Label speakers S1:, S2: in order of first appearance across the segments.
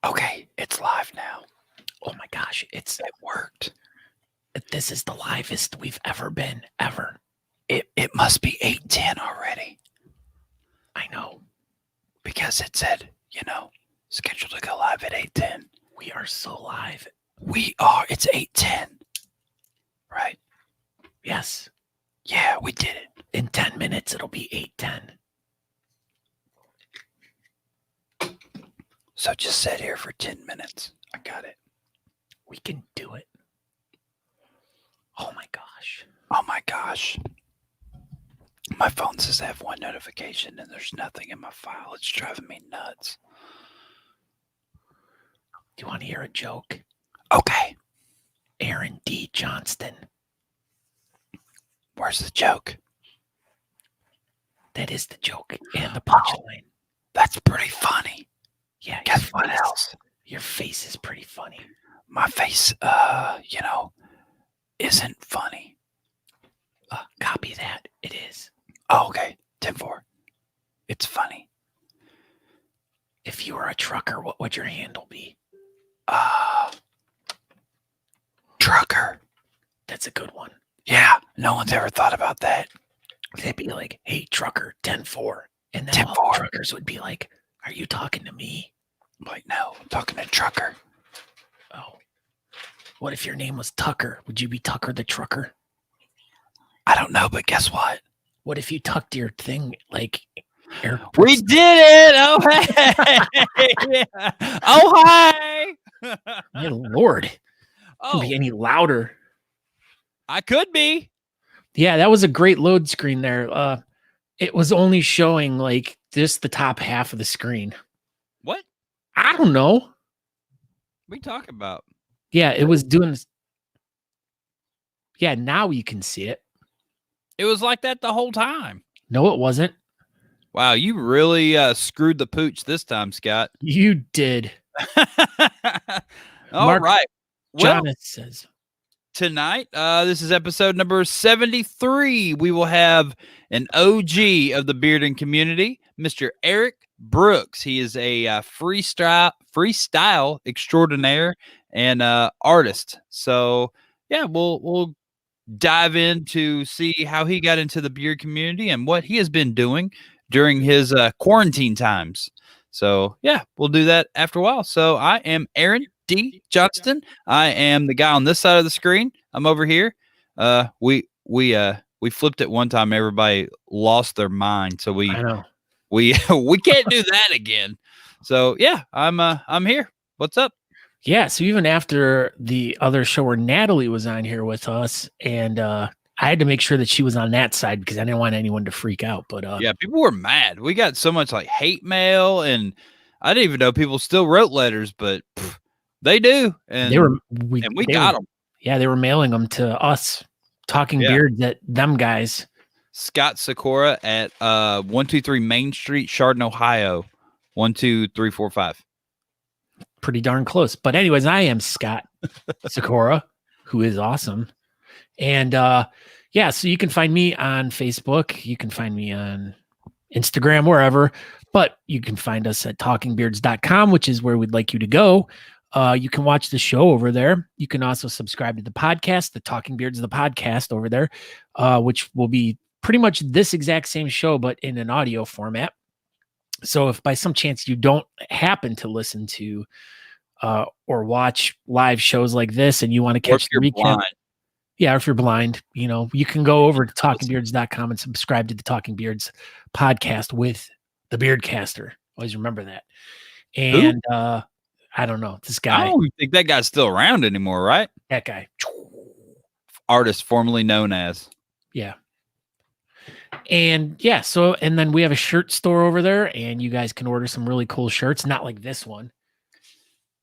S1: Okay, it's live now.
S2: Oh my gosh,
S1: It worked.
S2: this is the livest we've ever been, ever.
S1: It must be 8:10 already
S2: I know.
S1: because it said, scheduled to go live at 8:10.
S2: We are so live.
S1: We are. It's 8:10. Right?
S2: Yes.
S1: Yeah, we did it.
S2: In 10 minutes, it'll be 8:10.
S1: So just sit here for 10 minutes. I got it.
S2: We can do it. Oh my gosh.
S1: Oh my gosh. My phone says I have one notification and there's nothing in my file. It's driving me nuts.
S2: Do you want to hear a joke?
S1: Okay.
S2: Aaron D. Johnston.
S1: Where's the joke?
S2: That is the joke and the punchline.
S1: That's pretty funny.
S2: Yeah.
S1: Guess what else?
S2: Your face is pretty funny.
S1: My face, isn't funny.
S2: Copy that. It is.
S1: Oh, okay. 10-4. It's funny.
S2: If you were a trucker, what would your handle be?
S1: Trucker.
S2: That's a good one.
S1: Yeah, no one's ever thought about that.
S2: They'd be like, hey, trucker, 10-4. And then
S1: 10-4.
S2: all the truckers would be like, are you talking to me?
S1: I'm like, no, I'm talking to Trucker.
S2: Oh. What if your name was Tucker? Would you be Tucker the trucker?
S1: I don't know, but guess what?
S2: What if you tucked your thing like AirPods?
S3: We did it! Oh, hey! Oh, hi!
S2: Good Lord.
S3: Oh,
S2: Couldn't be any louder.
S3: I could be.
S2: Yeah, that was a great load screen there. It was only showing like just the top half of the screen.
S3: What?
S2: I don't know.
S3: What are you talking about?
S2: Yeah, it was doing this. Yeah, now you can see it.
S3: It was like that the whole time.
S2: No, it wasn't.
S3: Wow, you really screwed the pooch this time, Scott.
S2: You did.
S3: All
S2: Mark
S3: right. Well,
S2: Jonas says.
S3: tonight, this is episode number 73. We will have an OG of the bearding community, Mr. Eric Brooks. He is a freestyle extraordinaire and artist. So, yeah, we'll dive in to see how he got into the beard community and what he has been doing during his quarantine times. So, yeah, we'll do that after a while. So, I am Aaron D. Johnston. I am the guy on this side of the screen. I'm over here. We flipped it one time. Everybody lost their mind. So
S2: I know.
S3: we can't do that again. So yeah, I'm here. What's up?
S2: Yeah, so even after the other show where Natalie was on here with us, and I had to make sure that she was on that side because I didn't want anyone to freak out. But
S3: Yeah, people were mad. We got so much like hate mail, and I didn't even know people still wrote letters, but they do, and we got them.
S2: Yeah, they were mailing them to us, Talking Beards, at them guys.
S3: Scott Sakura at 123 Main Street, Chardon, Ohio, 12345.
S2: Pretty darn close. But anyways, I am Scott Sakura, who is awesome. And yeah, so you can find me on Facebook. You can find me on Instagram, wherever. But you can find us at talkingbeards.com, which is where we'd like you to go. You can watch the show over there. You can also subscribe to the podcast, the Talking Beards, the podcast over there, which will be pretty much this exact same show, but in an audio format. So if by some chance you don't happen to listen to or watch live shows like this and you want to catch the recap, yeah, if you're blind, you can go over to talkingbeards.com and subscribe to the Talking Beards podcast with the Beardcaster. Always remember that. And I don't know, this guy.
S3: I don't think that guy's still around anymore, right?
S2: That guy.
S3: Artist formerly known as.
S2: Yeah. And yeah, and then we have a shirt store over there, and you guys can order some really cool shirts, not like this one.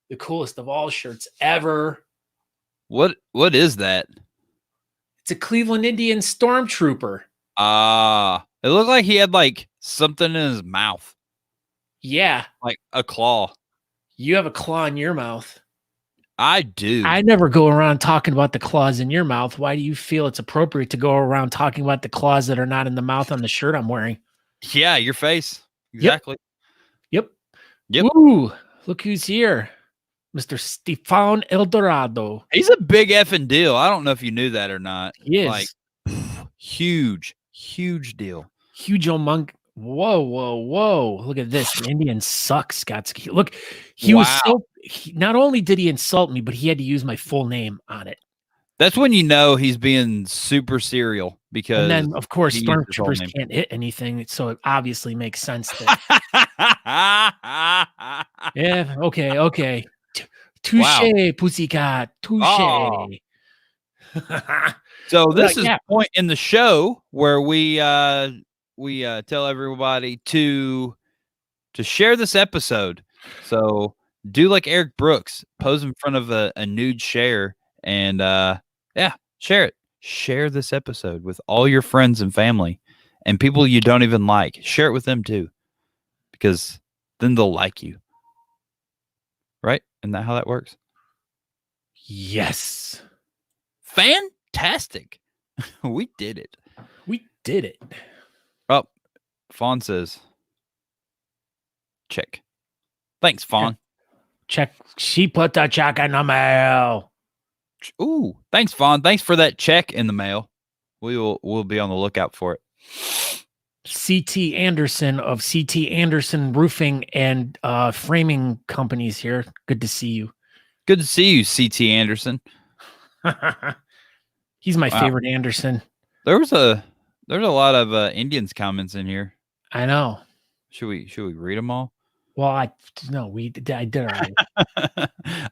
S2: The coolest of all shirts ever.
S3: What is that?
S2: It's a Cleveland Indian stormtrooper.
S3: It looked like he had like something in his mouth.
S2: Yeah.
S3: Like a claw.
S2: You have a claw in your mouth.
S3: I do.
S2: I never go around talking about the claws in your mouth. Why do you feel it's appropriate to go around talking about the claws that are not in the mouth on the shirt I'm wearing?
S3: Yeah, your face. Exactly.
S2: Yep.
S3: Yep.
S2: Ooh, Look who's here. Mr. Stefan Eldorado.
S3: He's a big effing deal. I don't know if you knew that or not.
S2: He is.
S3: Like, huge deal.
S2: Huge among. Whoa. Look at this. The Indian sucks, Scott. Look, he was so. Not only did he insult me, but he had to use my full name on it.
S3: That's when you know he's being super serial because.
S2: And then, of course,
S3: he used his whole
S2: stormtroopers
S3: name.
S2: can't hit anything, so it obviously makes sense that. Yeah. Okay. Touche,
S3: Wow.
S2: pussycat. Touche.
S3: Oh. So this is the point in the show where we tell everybody to share this episode. So do like Eric Brooks, pose in front of a nude share, and share it. Share this episode with all your friends and family and people you don't even like. Share it with them too, because then they'll like you. Right? Isn't that how that works?
S2: Yes.
S3: Fantastic. We did it. Oh, Fawn says, check. Thanks, Fawn.
S2: Check. She put the check in the mail.
S3: Ooh, thanks, Fawn. Thanks for that check in the mail. We'll be on the lookout for it.
S2: CT Anderson of CT Anderson Roofing and Framing Companies here. Good to see you.
S3: Good to see you, CT Anderson.
S2: He's my favorite Anderson.
S3: There's a lot of Indians comments in here.
S2: I know.
S3: Should we read them all?
S2: Well, I did already.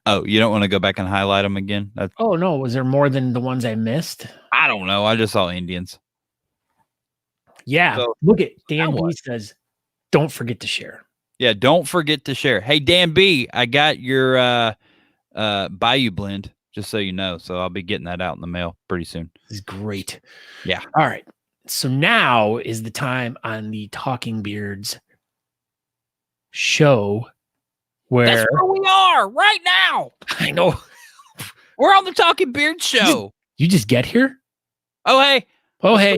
S3: Oh, you don't want to go back and highlight them again?
S2: Oh no, was there more than the ones I missed?
S3: I don't know. I just saw Indians.
S2: Yeah.
S3: So,
S2: look at Dan B says, don't forget to share.
S3: Yeah, don't forget to share. Hey, Dan B, I got your Bayou blend, just so you know. So I'll be getting that out in the mail pretty soon.
S2: This is great.
S3: Yeah.
S2: All right. So now is the time on the Talking Beards show where
S3: that's where we are right now.
S2: I know.
S3: We're on the Talking Beard show.
S2: You just get here?
S3: Oh, hey.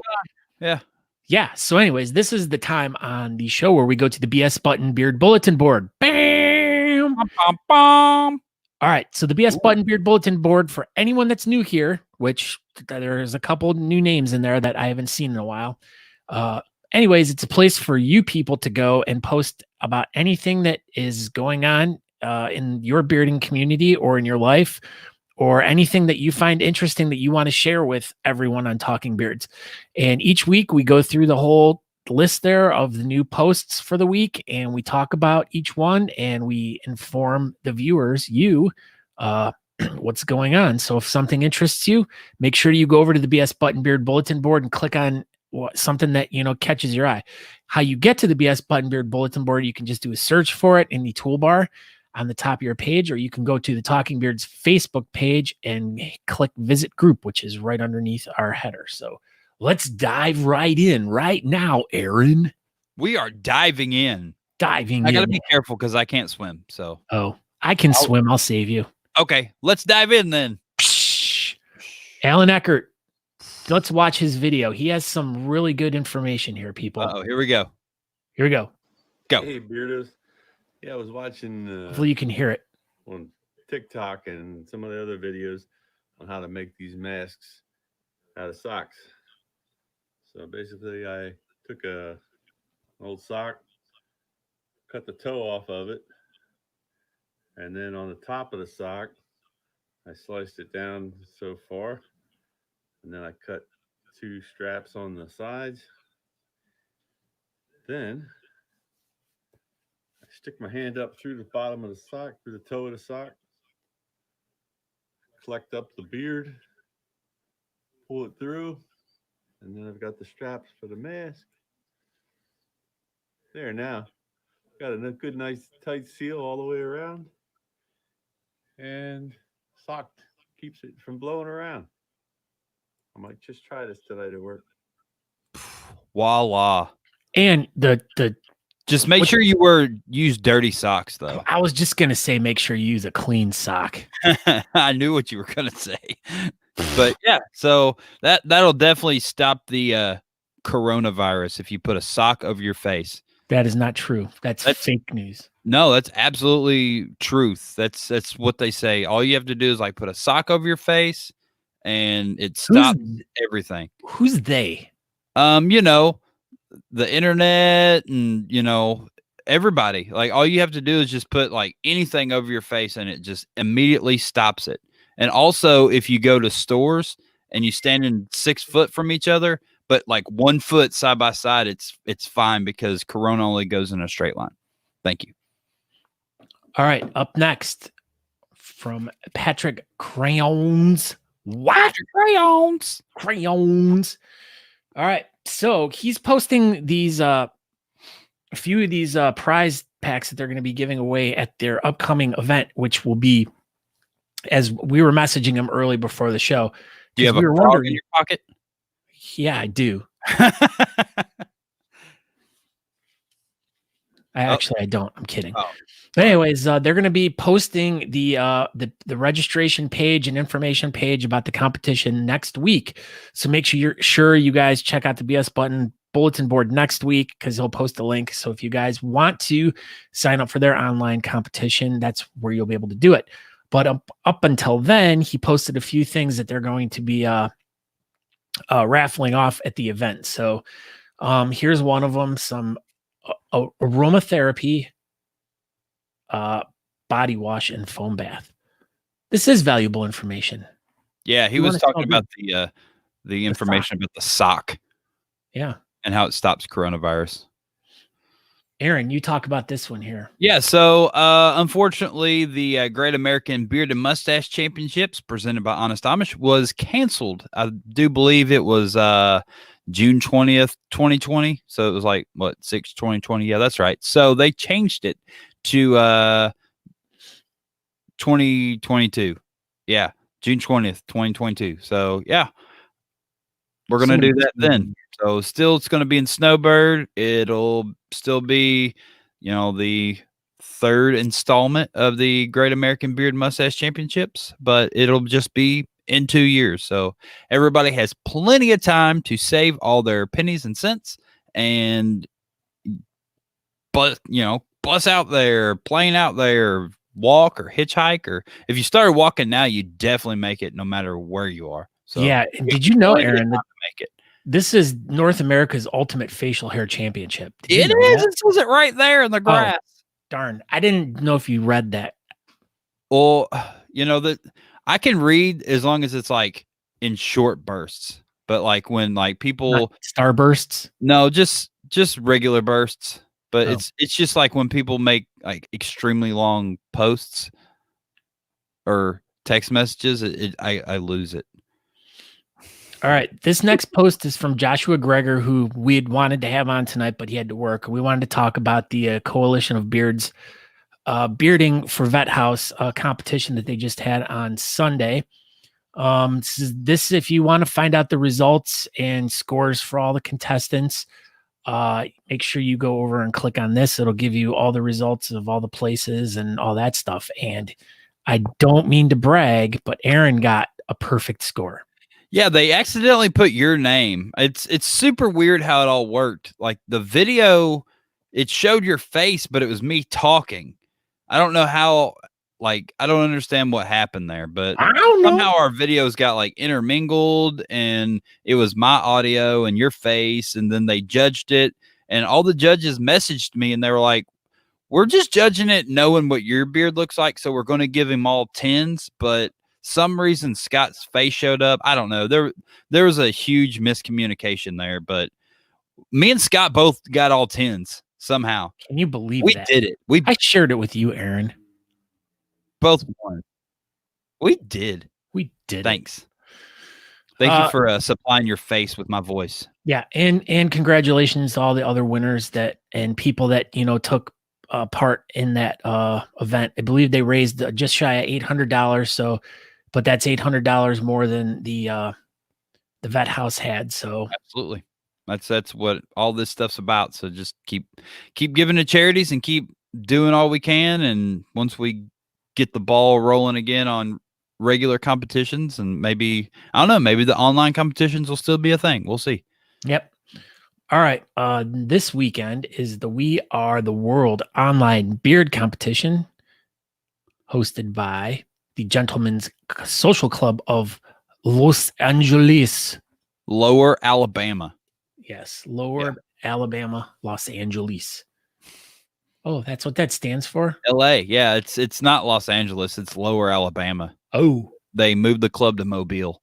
S2: Yeah. Yeah. So anyways, this is the time on the show where we go to the BS Button Beard Bulletin Board. Bam!
S3: Bum, bum, bum.
S2: All right. So the BS Button Beard Bulletin Board, for anyone that's new here, which there's a couple new names in there that I haven't seen in a while. Anyways, it's a place for you people to go and post about anything that is going on in your bearding community or in your life, or anything that you find interesting that you want to share with everyone on Talking Beards. And each week we go through the whole list there of the new posts for the week, and we talk about each one, and we inform the viewers, what's going on. So if something interests you, make sure you go over to the BS Button Beard Bulletin Board and click on something that catches your eye. How you get to the BS Button Beard Bulletin Board, you can just do a search for it in the toolbar on the top of your page, or you can go to the Talking Beards Facebook page and click visit group, which is right underneath our header. So let's dive right in right now, Aaron.
S3: We are diving in. I gotta be careful because I can't swim. So
S2: I can swim. I'll save you.
S3: Okay, let's dive in then.
S2: Alan Eckert. Let's watch his video. He has some really good information here, people.
S3: Oh, here we go.
S2: Go.
S4: Hey, Beardos. Yeah, I was watching.
S2: Hopefully you can hear it
S4: on TikTok and some of the other videos on how to make these masks out of socks. So basically, I took an old sock, cut the toe off of it, and then on the top of the sock, I sliced it down so far, and then I cut 2 straps on the sides. Then I stick my hand up through the bottom of the sock, through the toe of the sock, collect up the beard, pull it through, and then I've got the straps for the mask. There now. Got a good, nice, tight seal all the way around. And sock keeps it from blowing around. I might just try this tonight at work.
S3: Voila.
S2: And the
S3: just make sure you use dirty socks though.
S2: I was just gonna say make sure you use a clean sock.
S3: I knew what you were gonna say. But yeah, so that'll definitely stop the coronavirus if you put a sock over your face.
S2: That is not true. That's fake news.
S3: No, that's absolutely truth. That's what they say. All you have to do is like put a sock over your face, and it stops everything.
S2: Who's they?
S3: You know, the internet, and you know, everybody. Like all you have to do is just put like anything over your face, and it just immediately stops it. And also, if you go to stores and you stand in 6 foot from each other, but like 1 foot side by side, it's fine because Corona only goes in a straight line. Thank you.
S2: All right, up next from Patrick Crayons. What? Crayons. All right, so he's posting these a few of these prize packs that they're going to be giving away at their upcoming event, which will be, as we were messaging him early before the show.
S3: Do you have a frog in your pocket?
S2: Yeah, I do. I don't. I'm kidding. Oh. But anyways, they're going to be posting the registration page and information page about the competition next week. So make sure you guys check out the BS Button Bulletin Board next week, because he'll post a link. So if you guys want to sign up for their online competition, that's where you'll be able to do it. But up until then, he posted a few things that they're going to be raffling off at the event. So here's one of them: some aromatherapy body wash and foam bath. This is valuable information.
S3: Yeah, he was talking about the information about the sock.
S2: Yeah,
S3: and how it stops coronavirus.
S2: Aaron, you talk about this one here.
S3: Yeah, so unfortunately, the Great American Beard and Mustache Championships presented by Honest Amish was canceled. I do believe it was June 20th, 2020. So it was like, 6/2020? Yeah, that's right. So they changed it to 2022. Yeah, June 20th, 2022. So, yeah, we're going to do that then. So still, it's going to be in Snowbird. It'll still be, the third installment of the Great American Beard Mustache Championships, but it'll just be in 2 years. So everybody has plenty of time to save all their pennies and cents and, bust out there, plane out there, walk or hitchhike, or if you started walking now, you definitely make it no matter where you are. So
S2: yeah. Did you know, Aaron, that make it? This is North America's ultimate facial hair championship.
S3: It is. It says it right there in the grass.
S2: Oh, darn. I didn't know if you read that.
S3: Well, that I can read as long as it's like in short bursts. But like when like people
S2: not star bursts?
S3: No, just regular bursts. But it's just like when people make like extremely long posts or text messages, I lose it.
S2: All right. This next post is from Joshua Greger, who we had wanted to have on tonight, but he had to work. We wanted to talk about the Coalition of Beards Bearding for Vet House competition that they just had on Sunday. This if you want to find out the results and scores for all the contestants, make sure you go over and click on this. It'll give you all the results of all the places and all that stuff. And I don't mean to brag, but Aaron got a perfect score.
S3: Yeah, they accidentally put your name. It's super weird how it all worked. Like the video, it showed your face, but it was me talking. I don't know how, I don't understand what happened there, but somehow our videos got like intermingled and it was my audio and your face, and then they judged it, and all the judges messaged me and they were like, we're just judging it knowing what your beard looks like, so we're going to give him all 10s, but some reason Scott's face showed up. I don't know. There was a huge miscommunication there, but me and Scott both got all 10s somehow.
S2: Can you believe
S3: we
S2: that?
S3: did it?
S2: I shared it with you, Aaron.
S3: Both won. We did. Thanks. Thank you for supplying your face with my voice.
S2: Yeah, and congratulations to all the other winners and people that took part in that event. I believe they raised just shy of $800. So, but that's $800 more than the vet house had. So
S3: absolutely, that's what all this stuff's about. So just keep giving to charities and keep doing all we can. And once we get the ball rolling again on regular competitions, and maybe the online competitions will still be a thing. We'll see.
S2: Yep. All right. This weekend is the We Are the World online beard competition hosted by the Gentlemen's Social Club of Los Angeles.
S3: Lower Alabama.
S2: Yes, Lower Alabama, Los Angeles. Oh, that's what that stands for?
S3: LA. Yeah, it's not Los Angeles, it's Lower Alabama.
S2: Oh.
S3: They moved the club to Mobile.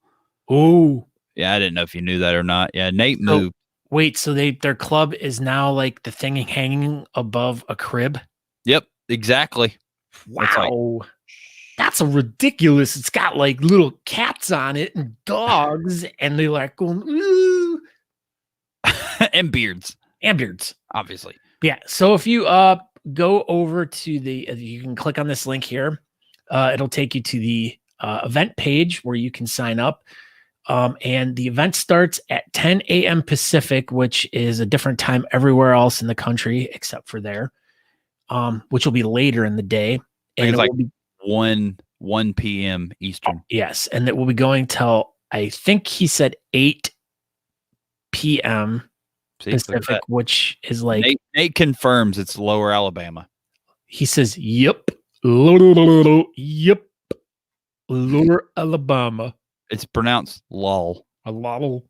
S2: Oh.
S3: Yeah, I didn't know if you knew that or not. Yeah, Nate
S2: So-
S3: moved.
S2: Wait, so their club is now like the thing hanging above a crib?
S3: Yep, exactly.
S2: Wow. That's a ridiculous. It's got like little cats on it and dogs, and they're like going, ooh,
S3: And beards,
S2: and beards.
S3: obviously.
S2: Yeah. So if you go over to you can click on this link here. It'll take you to the event page where you can sign up. And the event starts at 10 a.m. Pacific, which is a different time everywhere else in the country except for there, which will be later in the day.
S3: I think
S2: And
S3: it's like
S2: will be,
S3: 1 p.m. Eastern.
S2: yes, and it will be going till I think he said 8 p.m.
S3: See, look at
S2: Pacific,
S3: that.
S2: which is like
S3: Nate confirms it's Lower Alabama.
S2: he says, "Yep, yep, Lower Alabama."
S3: It's pronounced lol.
S2: A lot.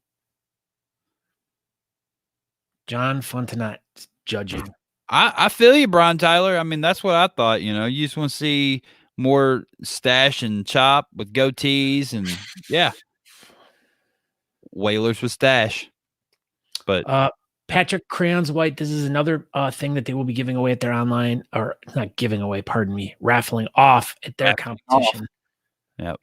S2: John Fontenot judging.
S3: I feel you, Brian Tyler. I mean, that's what I thought. You just want to see more stash and chop with goatees and whalers with stash. But
S2: Patrick Crayons White, this is another thing that they will be giving away at their online, or not giving away, pardon me, raffling off at their competition.
S3: Yep.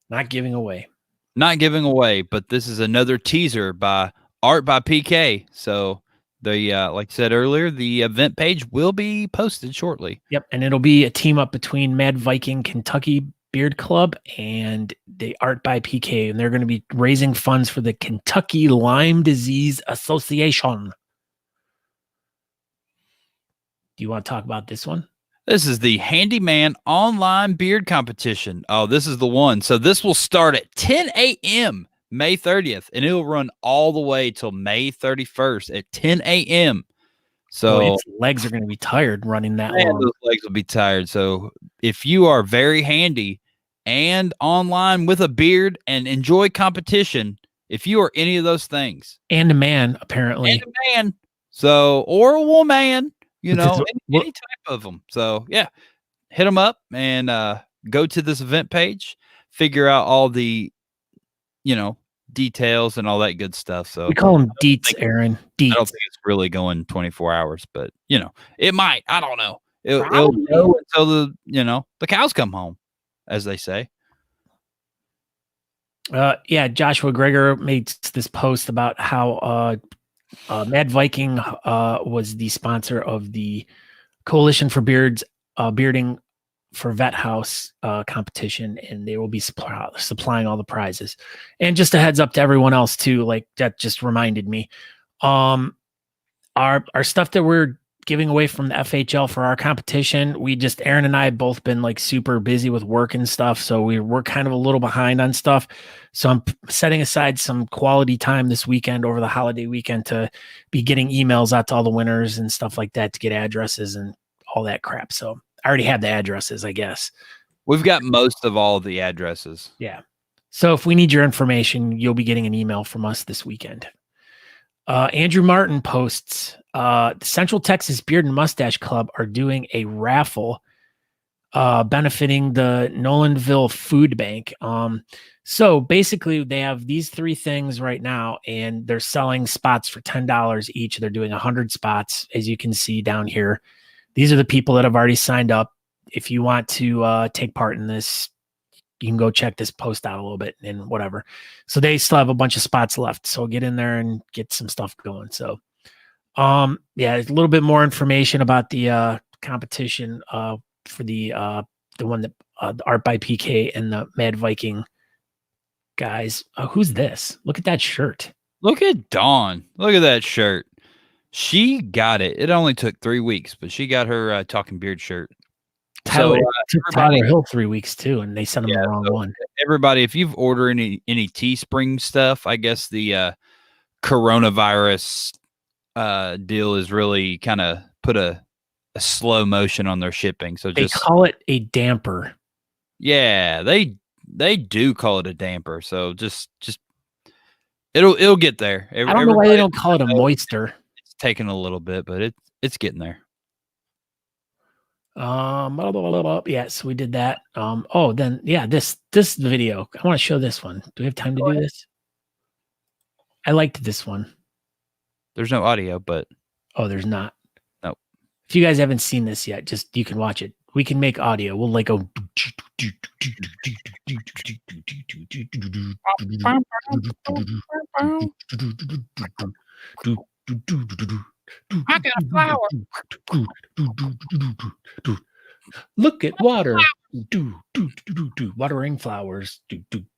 S2: Not giving away.
S3: Not giving away, but this is another teaser by Art by PK. So the like I said earlier, the event page will be posted shortly.
S2: Yep, and it'll be a team up between Mad Viking Kentucky Beard Club and the Art by PK, and they're going to be raising funds for the Kentucky Lyme Disease Association. Do you want to talk about this one?
S3: This is the Handyman Online Beard Competition. Oh, this is the one. So this will start at 10 a.m. May 30th, and it'll run all the way till May 31st at 10 a.m. So
S2: its legs are going to be tired running that
S3: man,
S2: long.
S3: those legs will be tired. So if you are very handy and online with a beard and enjoy competition, if you are any of those things,
S2: And a man, apparently.
S3: and a man, so or a woman,
S2: Because
S3: any type of them. So yeah, hit them up and go to this event page, figure out all the, details and all that good stuff. So
S2: We call them deets, Aaron. Deets.
S3: I don't think it's really going 24 hours, but it might. I don't know. It'll
S2: Probably.
S3: go until the cows come home, as they say.
S2: Joshua Greger made this post about how Mad Viking was the sponsor of the Coalition for Bearding for Vet House competition, and they will be supplying all the prizes. And just a heads up to everyone else too, like that just reminded me, our stuff that we're giving away from the FHL for our competition, Aaron and I have both been like super busy with work and stuff, so we're kind of a little behind on stuff. So I'm setting aside some quality time this weekend over the holiday weekend to be getting emails out to all the winners and stuff like that to get addresses and all that crap. So I already have the addresses, I guess.
S3: We've got most of all the addresses.
S2: Yeah. So if we need your information, you'll be getting an email from us this weekend. Andrew Martin posts, the Central Texas Beard and Mustache Club are doing a raffle benefiting the Nolanville Food Bank. So basically they have these 3 things right now, and they're selling spots for $10 each. They're doing 100 spots, as you can see down here. These are the people that have already signed up. If you want to take part in this, you can go check this post out a little bit and whatever. So they still have a bunch of spots left. So get in there and get some stuff going. So, a little bit more information about the competition for the one that the Art by PK and the Mad Viking guys. Who's this? Look at that shirt.
S3: Look at Dawn. Look at that shirt. She got it. It only took 3 weeks, but she got her talking beard shirt.
S2: Tyler,
S3: So,
S2: it took Tyler Hill 3 weeks too, and they sent him the wrong one.
S3: Everybody, if you've ordered any Teespring stuff, I guess the coronavirus deal is really kind of put a slow motion on their shipping. So
S2: They
S3: just
S2: call it a damper.
S3: yeah, they do call it a damper. So just it'll get there.
S2: I don't know why they
S3: Everybody
S2: don't call it a moister.
S3: It's taking a little bit, but it's getting there.
S2: Yeah, so we did that. Then yeah, this video. I want to show this one. Do we have time to do this? I liked this one.
S3: There's no audio, but
S2: Oh, there's not.
S3: Nope.
S2: If you guys haven't seen this yet, just you can watch it. We can make audio. We'll like go.
S3: I got a flower.
S2: Look at water. Watering flowers.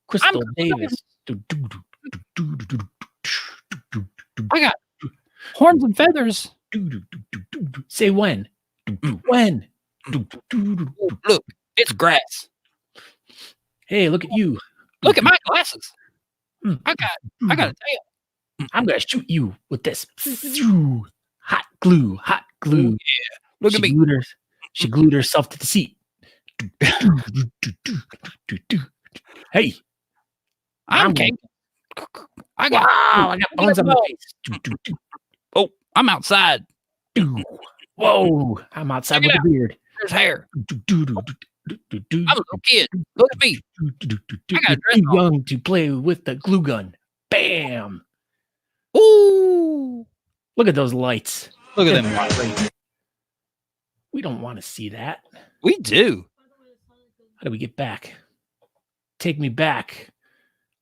S2: Crystal Davis.
S3: I got horns and feathers.
S2: Say when. When.
S3: Look, it's grass.
S2: Hey, look at you.
S3: Look at my glasses.
S2: Mm.
S3: I got a tail.
S2: I'm gonna shoot you with this hot glue. Hot glue.
S3: Yeah. Look at me.
S2: She glued herself to the seat. Hey,
S3: I'm king. I got
S2: wow, I got bones on my face.
S3: Oh, I'm outside.
S2: Whoa, I'm outside
S3: Check
S2: with
S3: it
S2: a beard.
S3: There's hair. I'm a little kid. Look at me. I got a dress
S2: Too
S3: on.
S2: young to play with the glue gun. Bam!
S3: Ooh.
S2: Look at those lights.
S3: Look at them.
S2: We don't want to see that.
S3: We do.
S2: How do we get back? Take me back.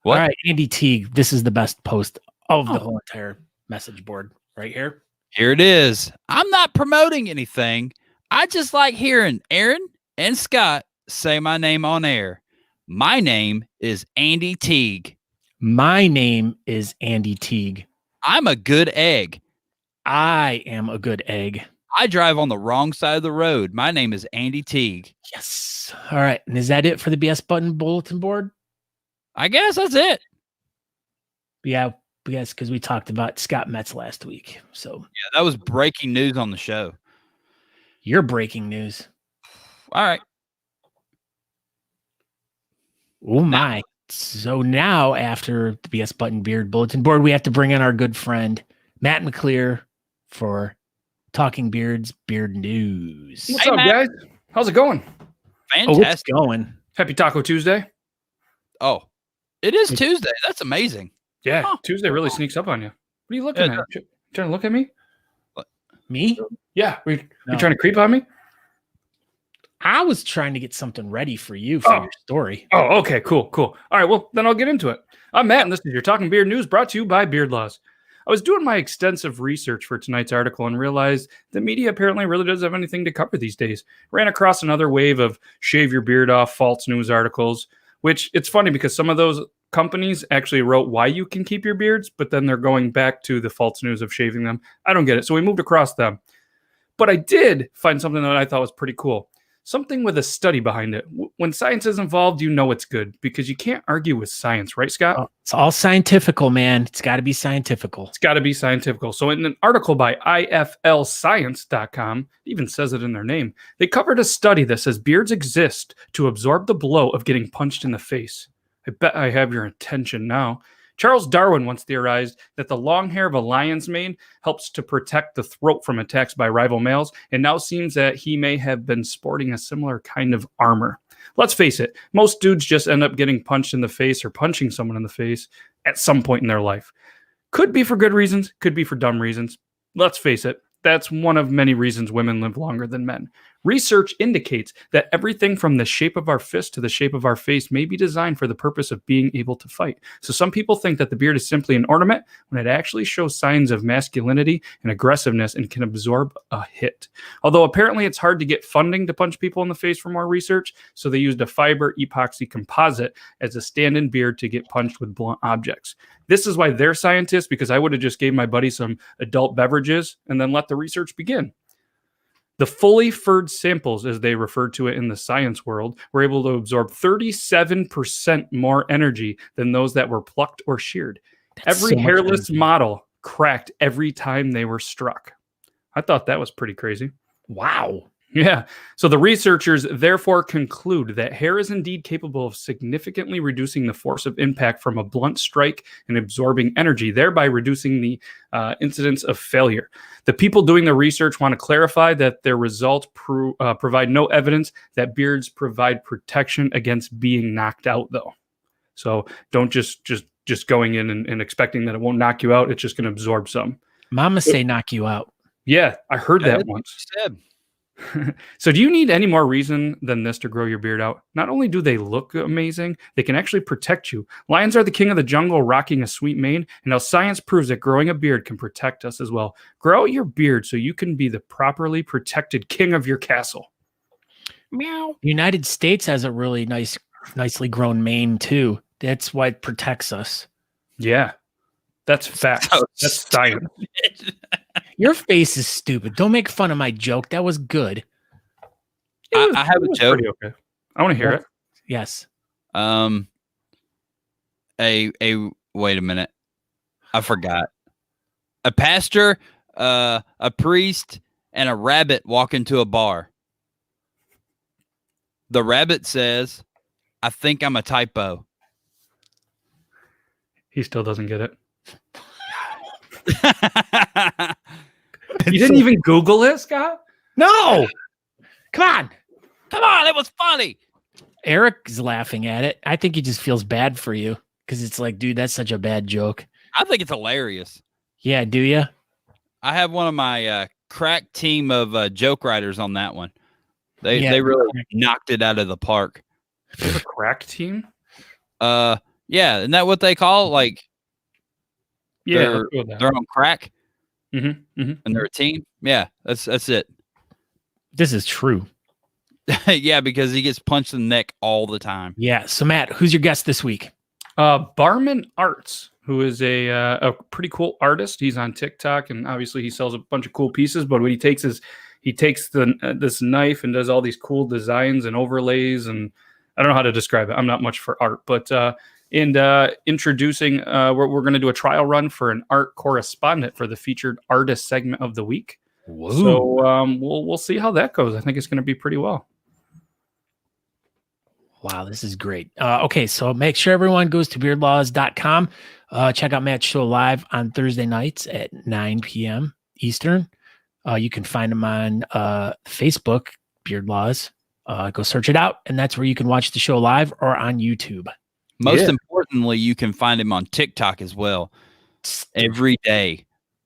S3: What?
S2: All right, Andy Teague. This is the best post of the whole entire message board right here.
S3: Here it is. I'm not promoting anything. I just like hearing Aaron and Scott say my name on air. My name is Andy Teague.
S2: My name is Andy Teague.
S3: I'm a good egg.
S2: I am a good egg.
S3: I drive on the wrong side of the road. My name is Andy Teague.
S2: Yes. All right. And is that it for the BS Button Bulletin Board?
S3: I guess that's it.
S2: Yeah. Yes, because we talked about Scott Metz last week. So
S3: Yeah, that was breaking news on the show.
S2: you're breaking news.
S3: All right.
S2: Oh my. So now after the BS Button Beard Bulletin Board, we have to bring in our good friend Matt McClear for Talking Beards Beard News.
S5: What's
S3: Hey,
S5: up,
S3: Matt.
S5: guys? How's it going?
S2: Oh, it's
S3: Fantastic.
S2: going.
S5: Happy Taco Tuesday.
S3: Oh, it is Tuesday. That's amazing.
S5: Yeah,
S3: Huh.
S5: Tuesday really sneaks up on you. What are you looking
S3: Yeah,
S5: at? You trying to look at me?
S2: Me?
S5: Yeah, you
S2: No.
S5: trying to creep on me?
S2: I was trying to get something ready for you for
S5: Oh.
S2: your story.
S5: Oh, okay, cool. All right, well, then I'll get into it. I'm Matt, and this is your Talking Beard News brought to you by Beard Laws. I was doing my extensive research for tonight's article and realized the media apparently really doesn't have anything to cover these days. Ran across another wave of shave your beard off false news articles, which it's funny because some of those companies actually wrote why you can keep your beards, but then they're going back to the false news of shaving them. I don't get it. So we moved across them. But I did find something that I thought was pretty cool. Something with a study behind it. When science is involved, you know it's good because you can't argue with science, right, Scott?
S2: Oh, it's all scientifical, man. It's got to be scientifical.
S5: It's got to be scientific. So in an article by iflscience.com, it even says it in their name, they covered a study that says beards exist to absorb the blow of getting punched in the face. I bet I have your attention now. Charles Darwin once theorized that the long hair of a lion's mane helps to protect the throat from attacks by rival males, and now seems that he may have been sporting a similar kind of armor. Let's face it, most dudes just end up getting punched in the face or punching someone in the face at some point in their life. Could be for good reasons, could be for dumb reasons. Let's face it, that's one of many reasons women live longer than men. Research indicates that everything from the shape of our fist to the shape of our face may be designed for the purpose of being able to fight. So some people think that the beard is simply an ornament when it actually shows signs of masculinity and aggressiveness and can absorb a hit. Although apparently it's hard to get funding to punch people in the face for more research, so they used a fiber epoxy composite as a stand-in beard to get punched with blunt objects. This is why they're scientists, because I would have just gave my buddy some adult beverages and then let the research begin. The fully furred samples, as they referred to it in the science world, were able to absorb 37% more energy than those that were plucked or sheared.
S2: That's
S5: Every
S2: so much
S5: hairless
S2: energy.
S5: model cracked every time they were struck. I thought that was pretty crazy.
S2: Wow.
S5: Yeah. So the researchers therefore conclude that hair is indeed capable of significantly reducing the force of impact from a blunt strike and absorbing energy, thereby reducing the incidence of failure. The people doing the research want to clarify that their results provide no evidence that beards provide protection against being knocked out, though. So don't just going in and expecting that it won't knock you out. It's just going to absorb some.
S2: Mama say knock you out.
S5: Yeah, I heard that once. So do you need any more reason than this to grow your beard out? Not only do they look amazing, they can actually protect you. Lions are the king of the jungle, rocking a sweet mane, and now science proves that growing a beard can protect us as well. Grow out your beard so you can be the properly protected king of your castle.
S2: Meow. United States has a really nicely grown mane too. That's why it protects us.
S5: Yeah, that's facts. That's science.
S2: Your face is stupid. Don't make fun of my joke. That was good.
S3: I have a joke.
S5: Okay. I want to hear it.
S2: Yes.
S3: Wait a minute. I forgot. A pastor, a priest, and a rabbit walk into a bar. The rabbit says, "I think I'm a typo."
S5: He still doesn't get it. You didn't even Google it, Scott?
S2: No. Come on.
S3: It was funny.
S2: Eric is laughing at it. I think he just feels bad for you because it's like, dude, that's such a bad joke.
S3: I think it's hilarious.
S2: Yeah, do you?
S3: I have one of my crack team of joke writers on that one. They really knocked it out of the park.
S5: A crack team?
S3: Yeah, isn't that what they call it? Like,
S5: yeah,
S3: they're on crack,
S5: and
S3: they're a team. Yeah, that's it.
S2: This is true.
S3: Yeah, because he gets punched in the neck all the time.
S2: Yeah. So Matt, who's your guest this week?
S5: Barman Arts, who is a pretty cool artist. He's on TikTok, and obviously he sells a bunch of cool pieces. But what he takes is this knife and does all these cool designs and overlays, and I don't know how to describe it. I'm not much for art, but introducing, we're going to do a trial run for an art correspondent for the featured artist segment of the week.
S2: Whoa.
S5: So we'll see how that goes. I think it's going to be pretty well.
S2: Wow, this is great. Okay, so make sure everyone goes to beardlaws.com. Check out Matt's show live on Thursday nights at 9 p.m. Eastern. You can find him on Facebook, Beard Laws. Go search it out, and that's where you can watch the show live or on YouTube.
S3: Most importantly, you can find him on TikTok as well every day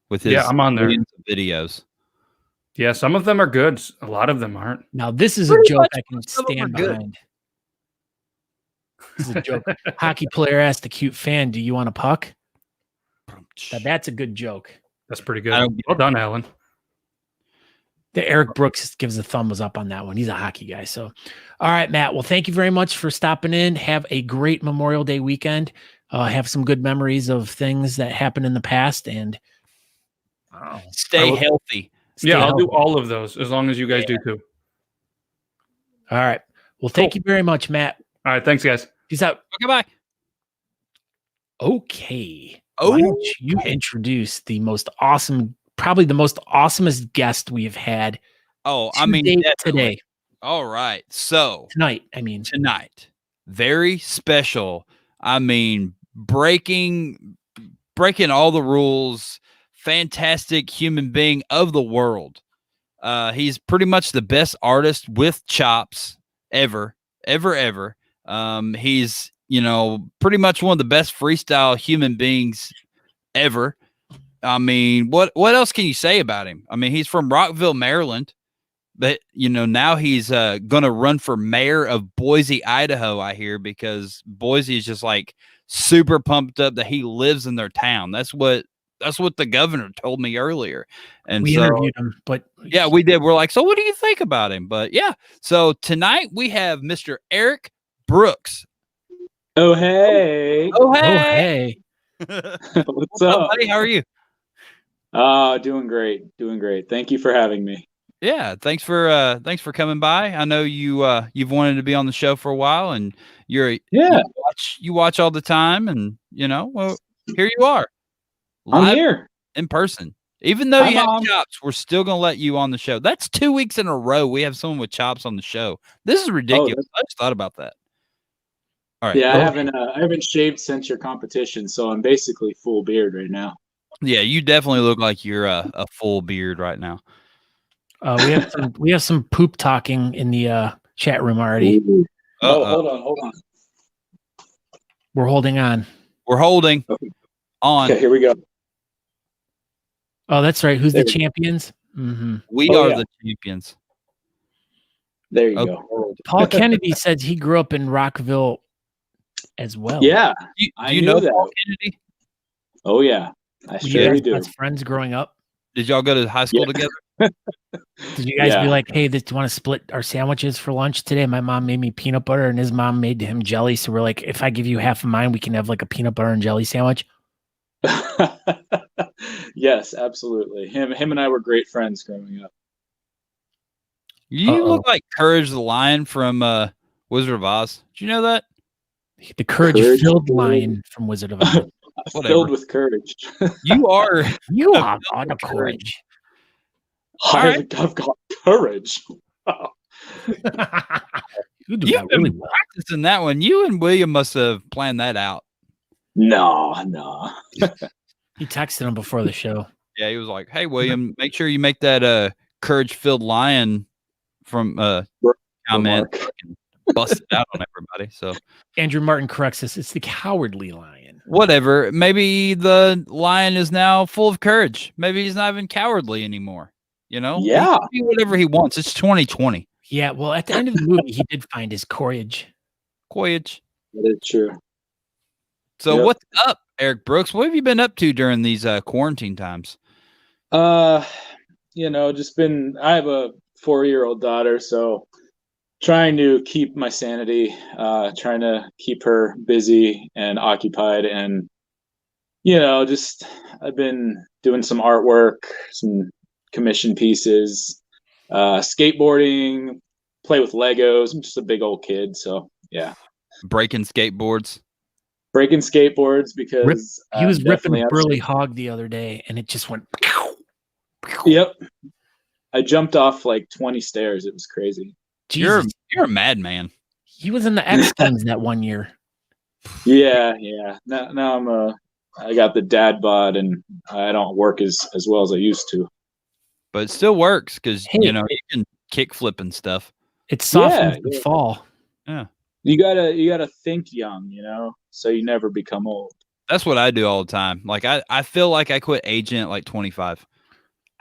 S3: with his
S5: I'm on there.
S3: Videos.
S5: Yeah, some of them are good. A lot of them aren't.
S2: Now, this is a joke I can stand behind. This is a joke. Hockey player asked a cute fan, "Do you want a puck?" Now, that's a good joke.
S5: That's pretty good. Well done, Alan.
S2: The Eric Brooks gives a thumbs up on that one. He's a hockey guy. So, all right, Matt. Well, thank you very much for stopping in. Have a great Memorial Day weekend. Have some good memories of things that happened in the past, and
S3: stay healthy.
S5: I'll do all of those as long as you guys do too.
S2: All right. Well, thank you very much, Matt.
S5: All right. Thanks, guys.
S2: Peace out.
S3: Okay, bye.
S2: Okay. Why don't you introduce probably the most awesomest guest we have had.
S3: Today. All right. So tonight, very special. I mean, breaking all the rules. Fantastic human being of the world. He's pretty much the best artist with chops ever. He's, pretty much one of the best freestyle human beings ever. I mean, what else can you say about him? I mean, he's from Rockville, Maryland, but now he's going to run for mayor of Boise, Idaho, I hear, because Boise is just like super pumped up that he lives in their town. That's what the governor told me earlier. And
S2: we interviewed him, but
S3: yeah, we did. We're like, so what do you think about him? But yeah, so tonight we have Mr. Eric Brooks.
S6: Oh, hey.
S3: What's up, buddy? How are you?
S6: Doing great. Thank you for having me.
S3: Yeah, thanks for coming by. I know you've wanted to be on the show for a while, and you watch all the time, and well, here you are.
S6: I'm here.
S3: in person. Even though
S6: Hi,
S3: you have
S6: Mom.
S3: chops, we're still gonna let you on the show. That's 2 weeks in a row we have someone with chops on the show. This is ridiculous. I just thought about that. All right.
S6: Yeah,
S3: go
S6: I
S3: ahead.
S6: haven't shaved since your competition, so I'm basically full beard right now.
S3: Yeah, you definitely look like you're a full beard right now.
S2: We have some poop talking in the chat room already.
S6: Ooh. Oh,
S3: Uh-oh.
S6: hold on.
S2: We're holding on.
S3: We're holding
S6: Okay.
S3: on.
S6: Okay, here we go.
S2: Oh, that's right. Who's
S6: There
S2: the
S6: we go.
S2: champions? Mm-hmm.
S3: We
S6: Oh,
S3: are
S6: yeah.
S3: the champions
S6: There you
S3: of the
S6: go.
S3: world.
S2: Paul Kennedy says he grew up in Rockville as well.
S6: Yeah,
S3: Do
S6: I
S3: you
S6: knew
S3: know
S6: that.
S3: Paul Kennedy?
S6: Oh yeah, I
S2: Were
S6: sure
S2: you guys
S6: do.
S2: best friends growing up?
S3: Did y'all go to high school
S6: Yeah.
S3: together?
S2: Did you guys be
S6: Yeah.
S2: like, hey, do you want to split our sandwiches for lunch today? My mom made me peanut butter and his mom made him jelly. So we're like, if I give you half of mine, we can have like a peanut butter and jelly sandwich.
S6: Yes, absolutely. Him and I were great friends growing up.
S3: You
S2: Uh-oh.
S3: look like Courage the Lion from Wizard of Oz. Did you know that?
S2: The courage
S6: Courage
S2: filled
S6: filled-
S2: lion from Wizard of Oz.
S3: Whatever.
S6: Filled with courage.
S3: You are.
S2: You
S3: A
S2: have
S3: filled
S2: all the
S3: with courage.
S2: courage.
S3: right.
S6: I've got courage. Wow.
S2: You do
S3: You've
S2: that really
S3: been
S2: well.
S3: practicing that one. You and William must have planned that out.
S6: No.
S2: He texted him before the show.
S3: Yeah, he was like, "Hey, William, make sure you make that courage-filled lion from comment
S6: Remark.
S3: fucking bust it out on everybody." So
S2: Andrew Martin corrects us. It's the cowardly lion.
S3: whatever. Maybe the lion is now full of courage. Maybe he's not even cowardly anymore. You know? He
S6: Yeah.
S3: can do whatever he wants. It's 2020.
S2: Yeah, well, at the end of the movie, he did find his courage.
S3: Courage.
S6: That is true.
S3: So
S6: Yep.
S3: what's up, Eric Brooks? What have you been up to during these quarantine times?
S6: Just I have a 4-year-old daughter, so trying to keep my sanity, trying to keep her busy and occupied, and I've been doing some artwork, some commission pieces, skateboarding, play with Legos. I'm just a big old kid, so yeah.
S3: Breaking skateboards.
S6: Breaking skateboards because
S2: He was ripping
S6: definitely
S2: a
S6: have
S2: burly
S6: some-
S2: hog the other day, and it just went.
S6: Yep. I jumped off like 20 stairs. It was crazy.
S2: Jesus,
S3: You're a madman.
S2: he was in the X Games that one year.
S6: Yeah. Now I got the dad bod and I don't work as well as I used to.
S3: But it still works because
S2: Hey.
S3: you can kick flip and stuff.
S2: It softens the
S6: Yeah.
S2: fall.
S6: You gotta think young, so you never become old.
S3: That's what I do all the time. Like I feel like I quit aging at like 25.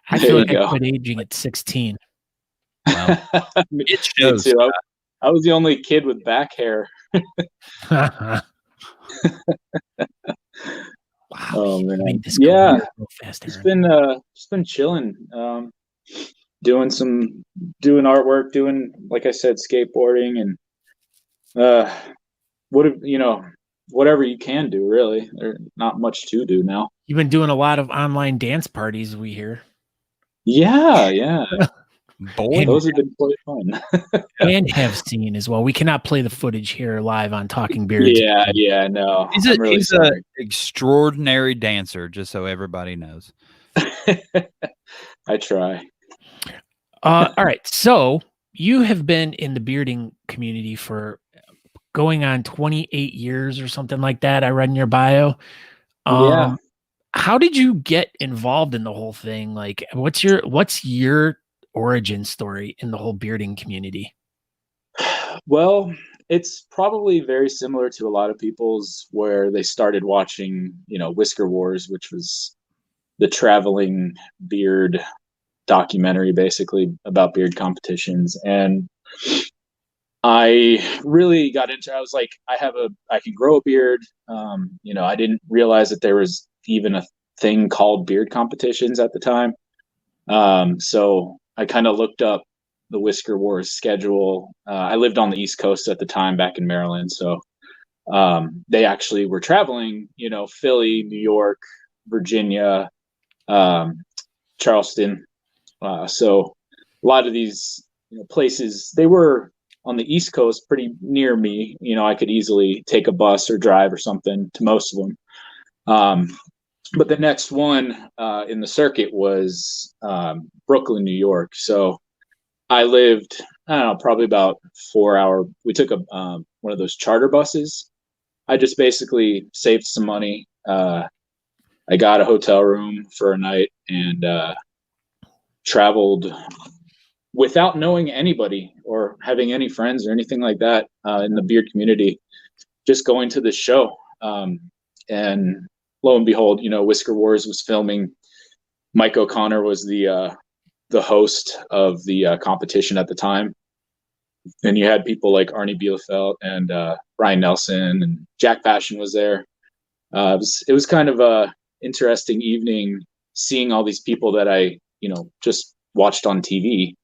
S2: I
S6: There
S2: feel
S6: you
S2: like I
S6: go.
S2: quit aging at 16.
S3: Well,
S6: Me
S3: it shows.
S6: too. I was the only kid with back hair.
S2: Wow.
S6: Oh
S2: you
S6: man.
S2: made this
S6: Yeah.
S2: career real fast,
S6: Just
S2: Aaron.
S6: been chilling. Doing artwork, doing, like I said, skateboarding, and whatever you can do, really. There's not much to do now.
S2: You've been doing a lot of online dance parties, we hear.
S6: Yeah.
S3: Boy,
S6: Those have been quite fun.
S2: And have seen as well. We cannot play the footage here live on Talking Beards.
S6: Yeah, no.
S3: he's
S6: I'm really
S3: an
S6: sorry.
S3: extraordinary dancer, just so everybody knows.
S6: I try.
S2: All right. So you have been in the bearding community for going on 28 years or something like that. I read in your bio.
S6: Yeah.
S2: How did you get involved in the whole thing? Like, what's your origin story in the whole bearding community?
S6: Well, it's probably very similar to a lot of people's, where they started watching, Whisker Wars, which was the traveling beard documentary, basically about beard competitions. And I really got into, I was like, I can grow a beard. I didn't realize that there was even a thing called beard competitions at the time. So I kind of looked up the Whisker Wars schedule. I lived on the East Coast at the time, back in Maryland. So they actually were traveling, Philly, New York, Virginia, Charleston. So a lot of these places, they were on the East Coast, pretty near me. I could easily take a bus or drive or something to most of them. But the next one in the circuit was Brooklyn, New York. So I lived, I don't know, probably about 4 hour. We took a one of those charter buses. I just basically saved some money. I got a hotel room for a night and traveled without knowing anybody or having any friends or anything like that in the beard community, just going to this show. And lo and behold, Whisker Wars was filming. Mike O'Connor was the host of the competition at the time. And you had people like Arnie Bielefeld and Ryan Nelson, and Jack Passion was there. It was kind of a interesting evening, seeing all these people that I, just watched on TV,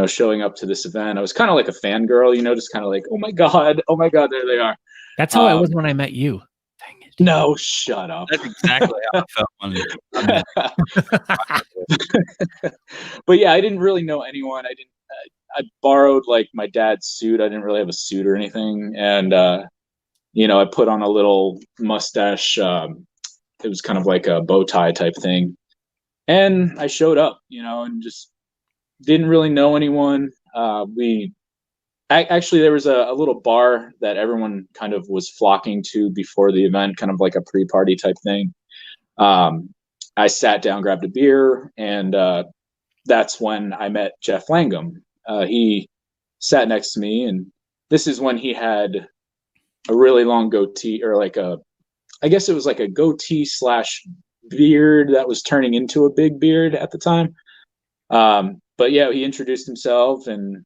S6: showing up to this event. I was kind of like a fangirl, just kind of like, oh my God, there they are.
S2: That's how I was when I met you.
S1: Dang it.
S6: No, shut up.
S3: That's exactly how I felt when
S6: But yeah, I didn't really know anyone. I borrowed like my dad's suit. I didn't really have a suit or anything. And, I put on a little mustache. It was kind of like a bow tie type thing. And I showed up, and just didn't really know anyone. Actually, there was a little bar that everyone kind of was flocking to before the event, kind of like a pre-party type thing. I sat down, grabbed a beer, and that's when I met Jeff Langham. He sat next to me, and this is when he had a really long goatee, or I guess it was like a goatee / beard that was turning into a big beard at the time. But yeah, he introduced himself, and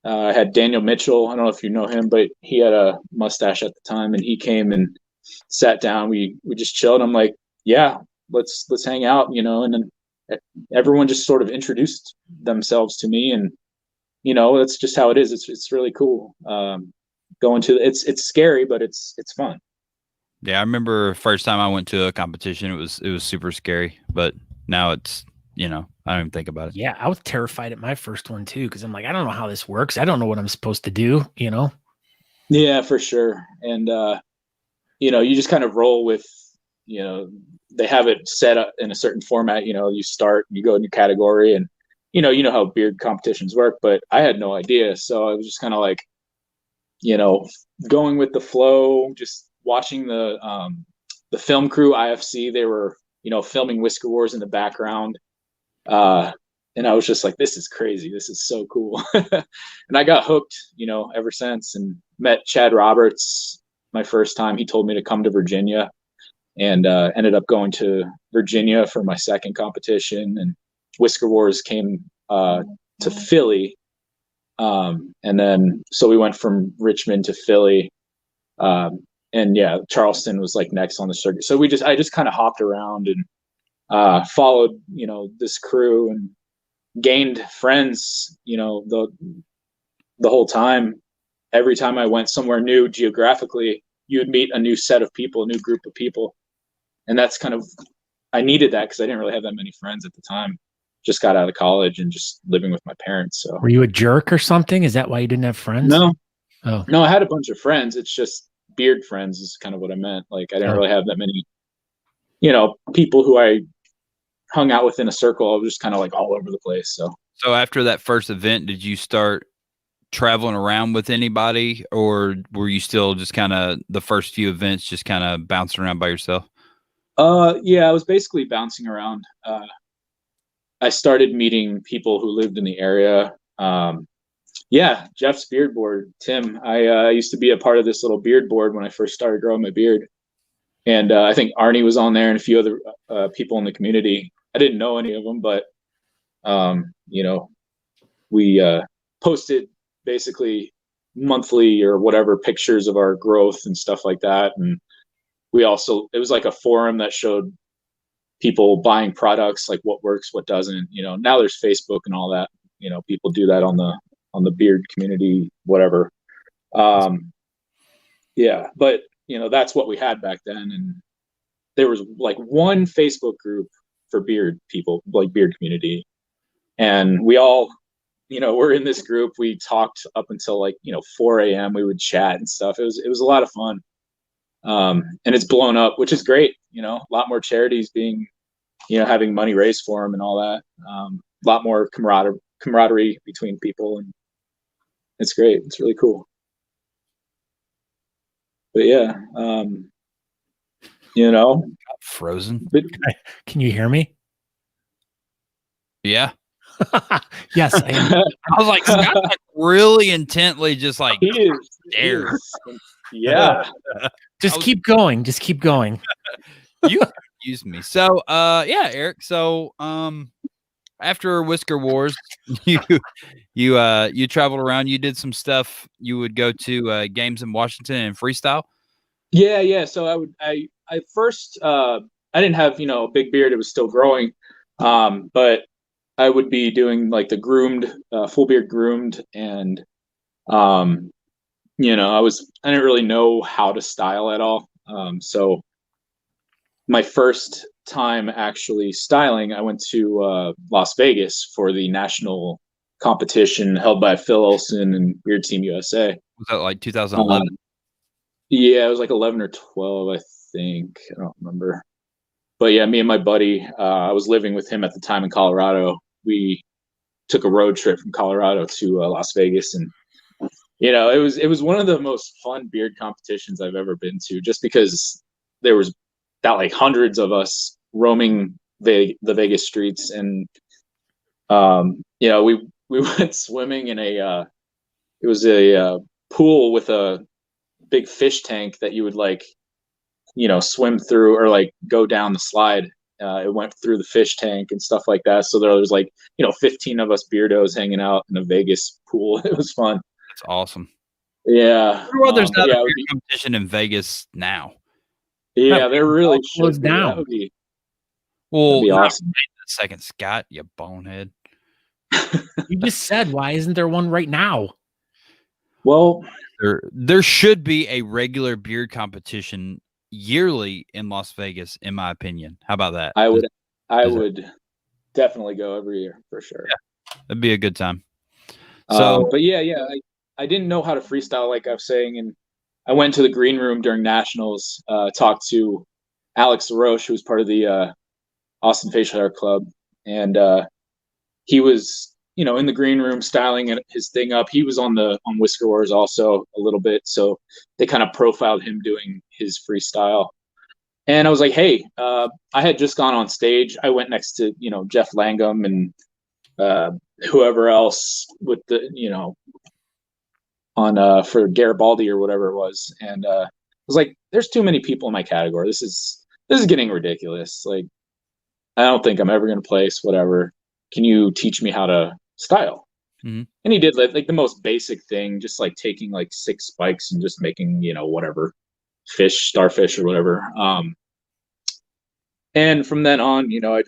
S6: I had Daniel Mitchell. I don't know if you know him, but he had a mustache at the time, and he came and sat down. We just chilled. I'm like, yeah, let's hang out, and then everyone just sort of introduced themselves to me, and that's just how it is. It's really cool. Going to it's scary, but it's fun.
S3: Yeah, I remember first time I went to a competition, it was super scary, but now it's, I don't even think about it.
S2: Yeah, I was terrified at my first one too, because I'm like, I don't know how this works. I don't know what I'm supposed to do,
S6: Yeah, for sure. And you just kind of roll with, they have it set up in a certain format. You start, you go in your category, and you know how beard competitions work, but I had no idea. So I was just kind of like, going with the flow, just watching the film crew, IFC. They were, filming Whisker Wars in the background. And I was just like, this is crazy. This is so cool. And I got hooked, ever since, and met Chad Roberts my first time. He told me to come to Virginia, and ended up going to Virginia for my second competition. And Whisker Wars came to Philly. And then, so we went from Richmond to Philly. And yeah, Charleston was like next on the circuit. So I just kind of hopped around and followed, this crew, and gained friends, the whole time. Every time I went somewhere new geographically, you would meet a new set of people, a new group of people. And that's kind of, I needed that because I didn't really have that many friends at the time. Just got out of college and just living with my parents. So
S2: were you a jerk or something? Is that why you didn't have friends?
S6: No.
S2: Oh.
S6: No, I had a bunch of friends. It's just beard friends is kind of what I meant. Like, I didn't really have that many, people who I hung out with in a circle. I was just kind of like all over the place.
S3: So after that first event, did you start traveling around with anybody, or were you still just kind of the first few events just kind of bouncing around by yourself?
S6: Yeah, I was basically bouncing around. I started meeting people who lived in the area. Yeah, Jeff's beard board, Tim. I used to be a part of this little beard board when I first started growing my beard. And I think Arnie was on there and a few other people in the community. I didn't know any of them, but, we posted basically monthly or whatever pictures of our growth and stuff like that. And it was like a forum that showed people buying products, like what works, what doesn't. Now there's Facebook and all that. People do that on the beard community, whatever. Yeah, but that's what we had back then. And there was like one Facebook group for beard people, like beard community. And we all, we're in this group. We talked up until like, 4 a.m. We would chat and stuff. It was a lot of fun. And it's blown up, which is great. You know, a lot more charities being, you know, having money raised for them and all that. A lot more camaraderie between people, and it's great. It's really cool. But yeah, you know,
S3: Frozen.
S6: but
S2: Can you hear me?
S3: Yeah.
S2: Yes, I am.
S3: I was like, Scott's like really intently just like
S6: he is.
S3: there.
S6: Yeah.
S2: Just keep going. Just keep going.
S3: You confused me. So yeah, Eric. So after Whisker Wars, you traveled around, you did some stuff. You would go to games in Washington and freestyle.
S6: Yeah. So I first, I didn't have, you know, a big beard. It was still growing. But I would be doing like the groomed, full beard groomed. And, you know, I didn't really know how to style at all. So my first time actually styling, I went to Las Vegas for the national competition held by Phil Olson and Beard Team USA.
S3: Was that like 2011?
S6: Yeah, it was like 11 or 12, I think. I don't remember. But yeah, me and my buddy, I was living with him at the time in Colorado. We took a road trip from Colorado to Las Vegas, and you know, it was one of the most fun beard competitions I've ever been to, just because there was about like hundreds of us roaming the Vegas streets, and you know, we went swimming in it was a pool with a big fish tank that you would like, you know, swim through or like go down the slide. It went through the fish tank and stuff like that. So there was like, you know, 15 of us beardos hanging out in a Vegas pool. It was fun.
S3: That's awesome.
S6: Yeah.
S3: Well, there's not a
S6: yeah,
S3: beard competition in Vegas now.
S6: yeah, there really
S2: closed
S6: should be.
S2: down.
S6: That would be,
S3: Well,
S6: that'd be
S3: not
S6: awesome.
S3: right this second, Scott, you bonehead.
S2: You just said, why isn't there one right now?
S6: Well,
S3: There should be a regular beard competition yearly in Las Vegas, in my opinion. How about that?
S6: I
S3: Is it-
S6: would definitely go every year for sure.
S3: That'd be a good time. So
S6: But yeah, I didn't know how to freestyle, like I was saying, and I went to the green room during nationals, talked to Alex LaRoche, who was part of the Austin Facial Hair Club, and he was, you know, in the green room styling his thing up. He was on Whisker Wars also a little bit, so they kind of profiled him doing his freestyle. And I was like, hey, I had just gone on stage. I went next to, you know, Jeff Langham and whoever else with the, you know, on for Garibaldi or whatever it was. And I was like, there's too many people in my category. This is getting ridiculous. Like, I don't think I'm ever going to place, whatever. Can you teach me how to style?
S3: Mm-hmm.
S6: And he did like the most basic thing, just like taking like 6 spikes and just making, you know, whatever fish, starfish or whatever. And from then on, you know,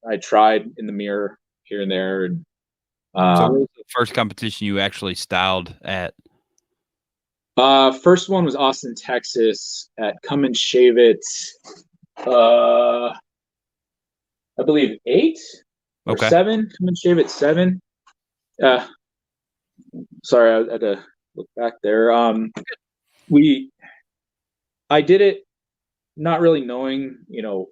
S6: I tried in the mirror here and there. And
S3: so what was the first competition you actually styled at?
S6: first one was Austin, Texas at Come and Shave It. I believe 8 or 7. Come and Shave It 7. Sorry, I had to look back there. I did it not really knowing, you know,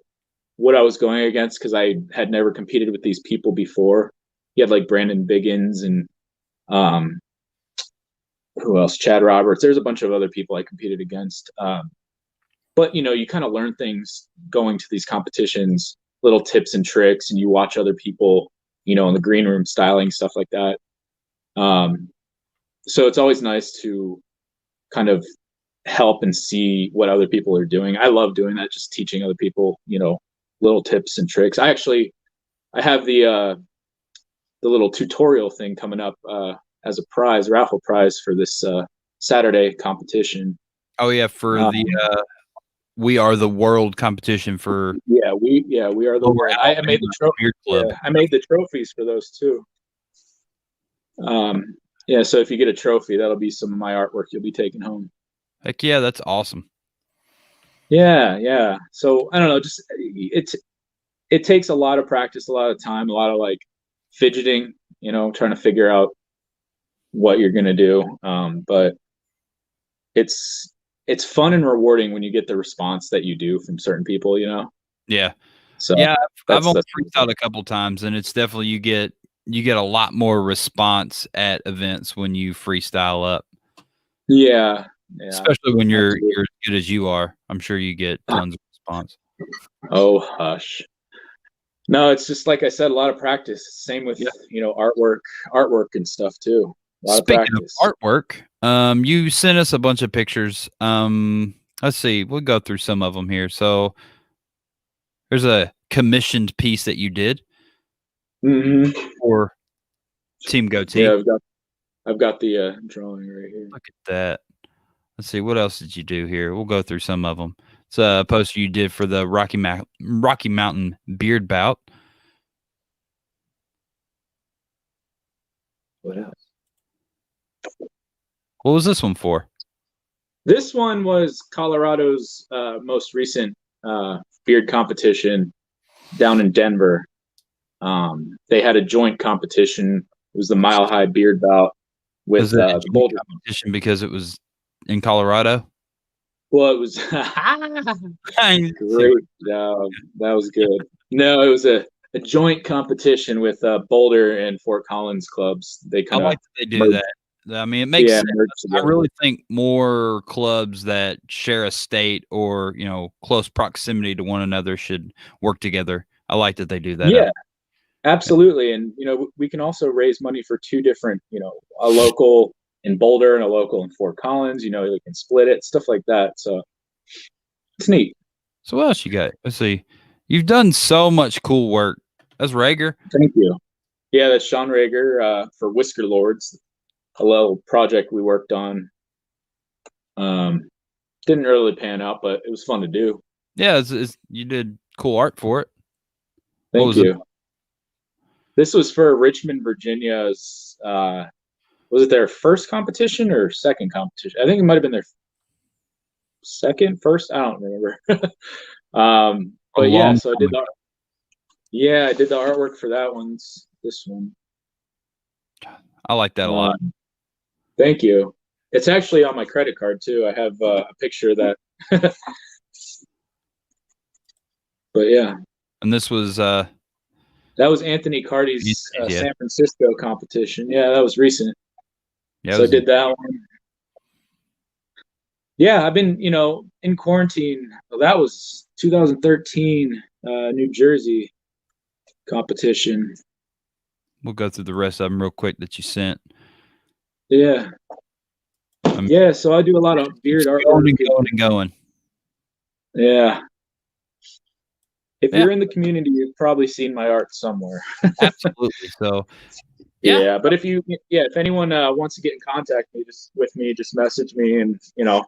S6: what I was going against, because I had never competed with these people before. You had like Brandon Biggins and who else? Chad Roberts. There's a bunch of other people I competed against. But you know, you kind of learn things going to these competitions, little tips and tricks, and you watch other people, you know, in the green room styling, stuff like that. So it's always nice to kind of help and see what other people are doing. I love doing that, just teaching other people, you know, little tips and tricks. I have the little tutorial thing coming up as a prize, raffle prize for this Saturday competition.
S3: Oh yeah, for the We Are the World competition for
S6: we are the world. I made the trophy. Yeah, I made the trophies for those too. Yeah, so if you get a trophy, that'll be some of my artwork you'll be taking home.
S3: Heck yeah, that's awesome.
S6: Yeah. So I don't know, just it takes a lot of practice, a lot of time, a lot of like fidgeting, you know, trying to figure out what you're gonna do. But it's it's fun and rewarding when you get the response that you do from certain people, you know?
S3: Yeah.
S6: So
S3: Yeah, I've only
S6: that's
S3: freestyled a couple times, and it's definitely you get a lot more response at events when you freestyle up,
S6: yeah.
S3: especially when you're
S6: Absolutely.
S3: as good as you are. I'm sure you get tons of response.
S6: Oh, hush. No, it's just like I said, a lot of practice. Same with,
S3: Yeah.
S6: you know, artwork and stuff too. A lot
S3: Speaking
S6: of practice.
S3: of artwork, you sent us a bunch of pictures. Let's see, we'll go through some of them here. So there's a commissioned piece that you did
S6: hmm
S3: for Team Goatee.
S6: Yeah, I've got the drawing right here.
S3: Look at that. Let's see, what else did you do here? We'll go through some of them. It's a poster you did for the Rocky Mountain Beard Bout.
S6: What else?
S3: What was this one for?
S6: This one was Colorado's most recent beard competition down in Denver. They had a joint competition. It was the Mile High Beard Bout with
S3: Was it a joint
S6: Boulder.
S3: competition because it was in Colorado?
S6: Well, it was great. That was good. No, it was a joint competition with Boulder and Fort Collins clubs. They
S3: I
S6: kind of
S3: like that they do that. I mean, it makes sense. I really think more clubs that share a state or, you know, close proximity to one another should work together. I like that they do that.
S6: Yeah, absolutely. And, you know, we can also raise money for two different, you know, a local in Boulder and a local in Fort Collins. You know, we can split it, stuff like that. So it's neat.
S3: So what else you got? Let's see. You've done so much cool work. That's Rager.
S6: Thank you. Yeah, that's Sean Rager for Whisker Lords, a little project we worked on. Didn't really pan out, but it was fun to do.
S3: Yeah, you did cool art for it.
S6: Thank you. This was for Richmond, Virginia's. Was it their first competition or second competition? I think it might have been their first. I don't remember. But yeah, so I did the artwork for that one. This one.
S3: I like that a lot.
S6: Thank you. It's actually on my credit card too. I have a picture of that. But yeah.
S3: And this was
S6: that was Anthony Cardi's San Francisco competition. Yeah, that was recent. Yeah, so I did that one. Yeah, I've been, you know, in quarantine. Well, that was 2013 New Jersey competition.
S3: We'll go through the rest of them real quick that you sent.
S6: Yeah. Yeah, so I do a lot of beard art.
S3: Going.
S6: Yeah. If you're in the community, you've probably seen my art somewhere.
S3: Absolutely. So
S6: yeah, but if anyone wants to get in contact with me, just message me, and you know,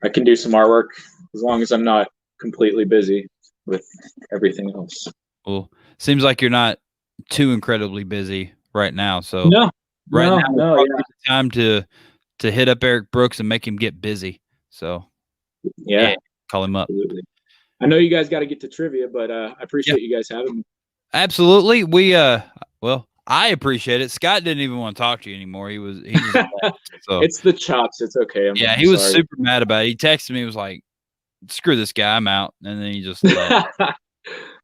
S6: I can do some artwork as long as I'm not completely busy with everything else.
S3: Well, seems like you're not too incredibly busy right now. So
S6: now
S3: time to hit up Eric Brooks and make him get busy. So
S6: yeah,
S3: call him up.
S6: Absolutely. I know you guys got to get to trivia, but I appreciate you guys having me.
S3: Absolutely. We well, I appreciate it. Scott didn't even want to talk to you anymore. He was so
S6: it's the chops. It's okay.
S3: He was super mad about it. He texted me, he was like, screw this guy, I'm out. And then he just left.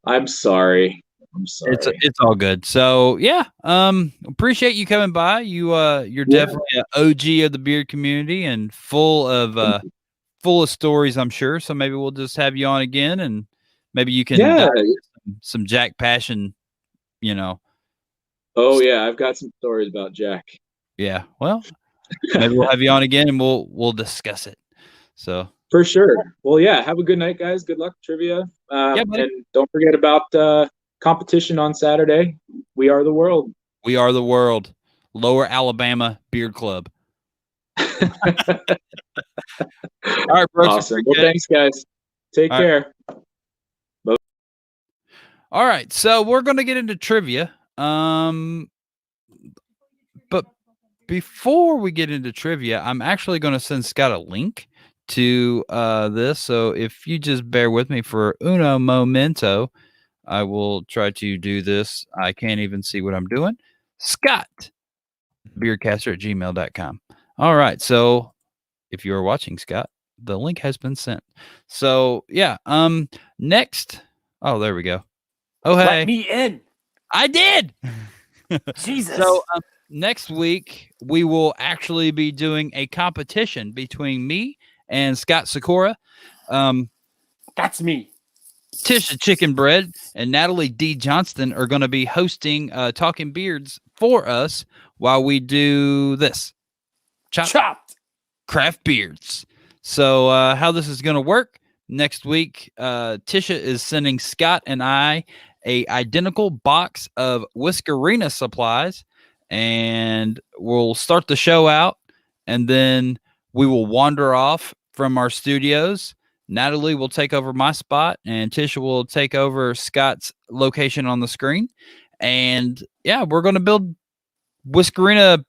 S6: I'm sorry.
S3: It's all good. So yeah, appreciate you coming by. You're definitely an OG of the beard community and full of stories, I'm sure. So maybe we'll just have you on again, and maybe you can some Jack Passion, you know.
S6: Oh yeah, I've got some stories about Jack.
S3: Yeah, well, maybe we'll have you on again, and we'll discuss it. So
S6: for sure. Well, yeah. Have a good night, guys. Good luck trivia. And don't forget about competition on Saturday. We are the world.
S3: We are the world. Lower Alabama Beard Club. All right, Brooks.
S6: Awesome. Well, thanks, guys. Take care. Bye.
S3: All right, so we're going to get into trivia. But before we get into trivia, I'm actually going to send Scott a link to this. So if you just bear with me for uno momento, I will try to do this. I can't even see what I'm doing. Scott, beardcaster@gmail.com. All right, so if you are watching, Scott, the link has been sent. So yeah, next. Oh, there we go. Oh, hey,
S2: Let me in.
S3: I did.
S2: Jesus.
S3: So next week we will actually be doing a competition between me and Scott Sikora.
S2: That's me.
S3: Tisha Chicken Bread and Natalie D. Johnston are going to be hosting Talking Beards for us while we do this.
S2: Chopped.
S3: Craft beards. So how this is going to work next week, Tisha is sending Scott and I a identical box of Whiskerina supplies, and we'll start the show out, and then we will wander off from our studios. Natalie will take over my spot, and Tisha will take over Scott's location on the screen. And yeah, we're going to build Whiskerina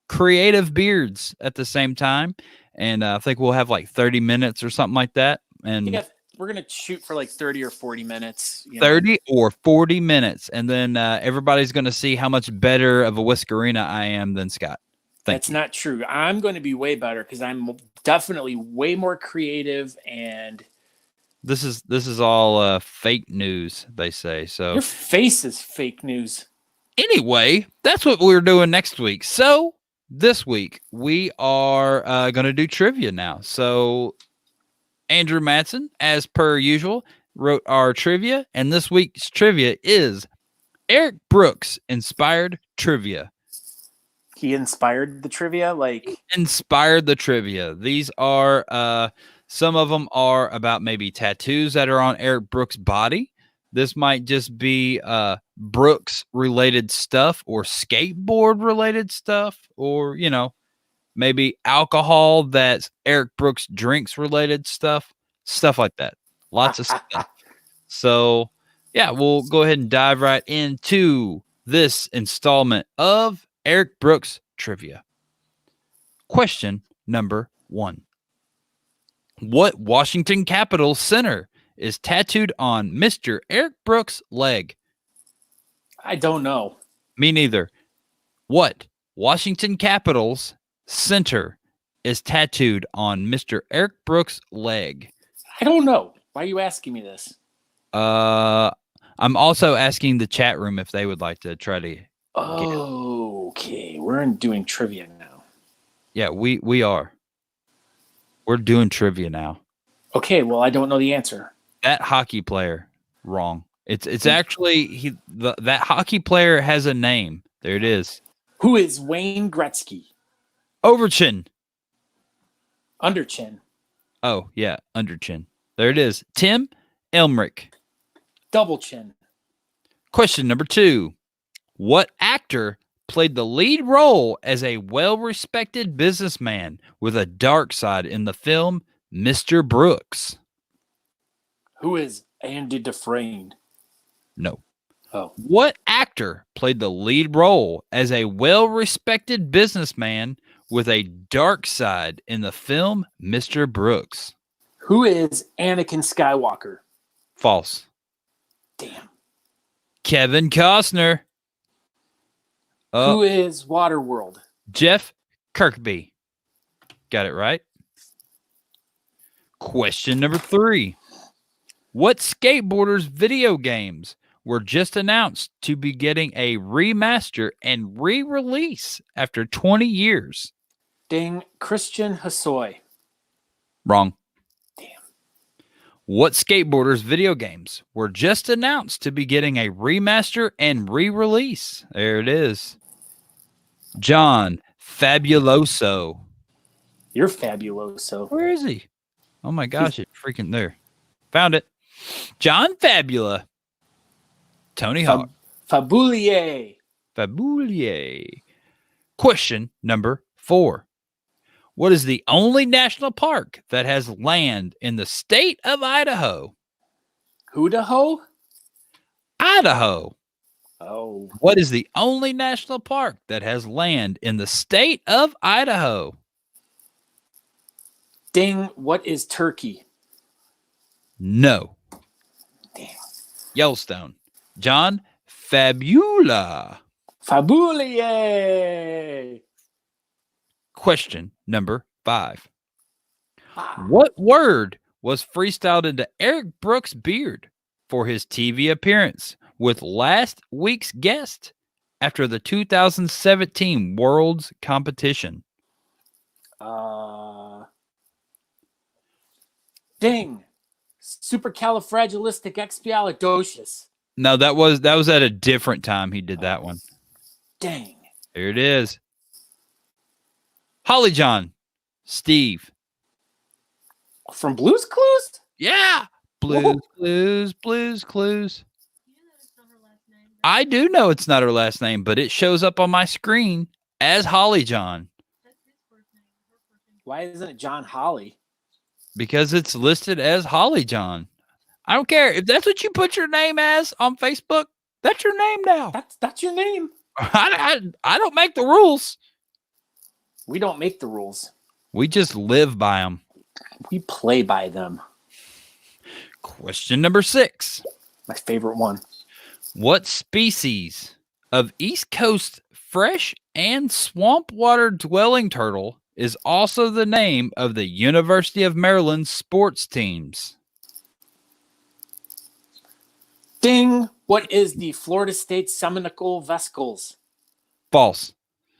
S3: creative beards at the same time. And I think we'll have like 30 minutes or something like that. And
S2: Yeah, we're gonna shoot for like 30 or 40 minutes.
S3: 30 or 40 minutes. And then everybody's going to see how much better of a Whiskerina I am than Scott.
S2: That's not true. I'm going to be way better because I'm definitely way more creative, and
S3: This is all fake news, they say. So
S2: your face is fake news.
S3: anyway, that's what we're doing next week. So this week we are going to do trivia now. So Andrew Matson, as per usual, wrote our trivia, and this week's trivia is Eric Brooks inspired trivia.
S2: He inspired the trivia, like
S3: Inspired the trivia. These are some of them are about maybe tattoos that are on Eric Brooks' body. This might just be Brooks related stuff or skateboard related stuff, or maybe alcohol that's Eric Brooks drinks related stuff like that. Lots of stuff. So yeah, we'll go ahead and dive right into this installment of Eric Brooks trivia. Question number 1. What Washington Capitals center is tattooed on Mr. Eric Brooks' leg?
S2: I don't know.
S3: Me neither. What Washington Capitals center is tattooed on Mr. Eric Brooks' leg?
S2: I don't know. Why are you asking me this?
S3: I'm also asking the chat room if they would like to try to.
S2: Okay, we're doing trivia now.
S3: Yeah, we are. We're doing trivia now.
S2: Okay, well, I don't know the answer.
S3: That hockey player, wrong. It's actually that hockey player has a name. There it is.
S2: Who is Wayne Gretzky?
S3: Overchin.
S2: Underchin.
S3: Oh yeah, underchin. There it is. Tim Elmrick.
S2: Double chin.
S3: Question number 2. What actor played the lead role as a well-respected businessman with a dark side in the film Mr. Brooks?
S2: Who is Andy Dufresne?
S3: No.
S2: Oh.
S3: What actor played the lead role as a well-respected businessman with a dark side in the film Mr. Brooks?
S2: Who is Anakin Skywalker?
S3: False.
S2: Damn.
S3: Kevin Costner.
S2: Who is Waterworld?
S3: Jeff Kirkby. Got it right. Question number 3. What skateboarders video games were just announced to be getting a remaster and re-release after 20 years?
S2: Ding. Christian Hosoi.
S3: Wrong.
S2: Damn.
S3: What skateboarders video games were just announced to be getting a remaster and re-release? There it is. John Fabuloso.
S2: You're fabuloso.
S3: Where is he? Oh my gosh, it's freaking there. Found it. John Fabula. Tony Hawk.
S2: Fabulier.
S3: Fabulier. Question number 4. What is the only national park that has land in the state of Idaho?
S2: Idaho?
S3: Idaho.
S2: Oh.
S3: What is the only national park that has land in the state of Idaho?
S2: Ding. What is Turkey?
S3: No.
S2: Damn.
S3: Yellowstone. John Fabula.
S2: Fabulier.
S3: Question number 5. What word was freestyled into Eric Brooks' beard for his TV appearance with last week's guest after the 2017 Worlds competition?
S2: Ding. Supercalifragilisticexpialidocious.
S3: No, that was at a different time he did that one.
S2: Dang.
S3: Here it is. Holly John, Steve.
S2: From Blue's Clues?
S3: Yeah. Blues,
S2: Whoa.
S3: Clues, Blues, Clues. I do know it's not her last name, but it shows up on my screen as Holly John
S2: Why isn't it John Holly?
S3: because it's listed as Holly John. I don't care if that's what you put your name as on Facebook. That's your name now.
S2: That's your name.
S3: I don't make the rules.
S2: We don't make the rules.
S3: We just live by them.
S2: We play by them.
S3: Question number 6.
S2: My favorite one.
S3: What species of East Coast fresh and swamp water dwelling turtle is also the name of the University of Maryland sports teams?
S2: Ding. What is the Florida State Seminole Vesicles?
S3: False.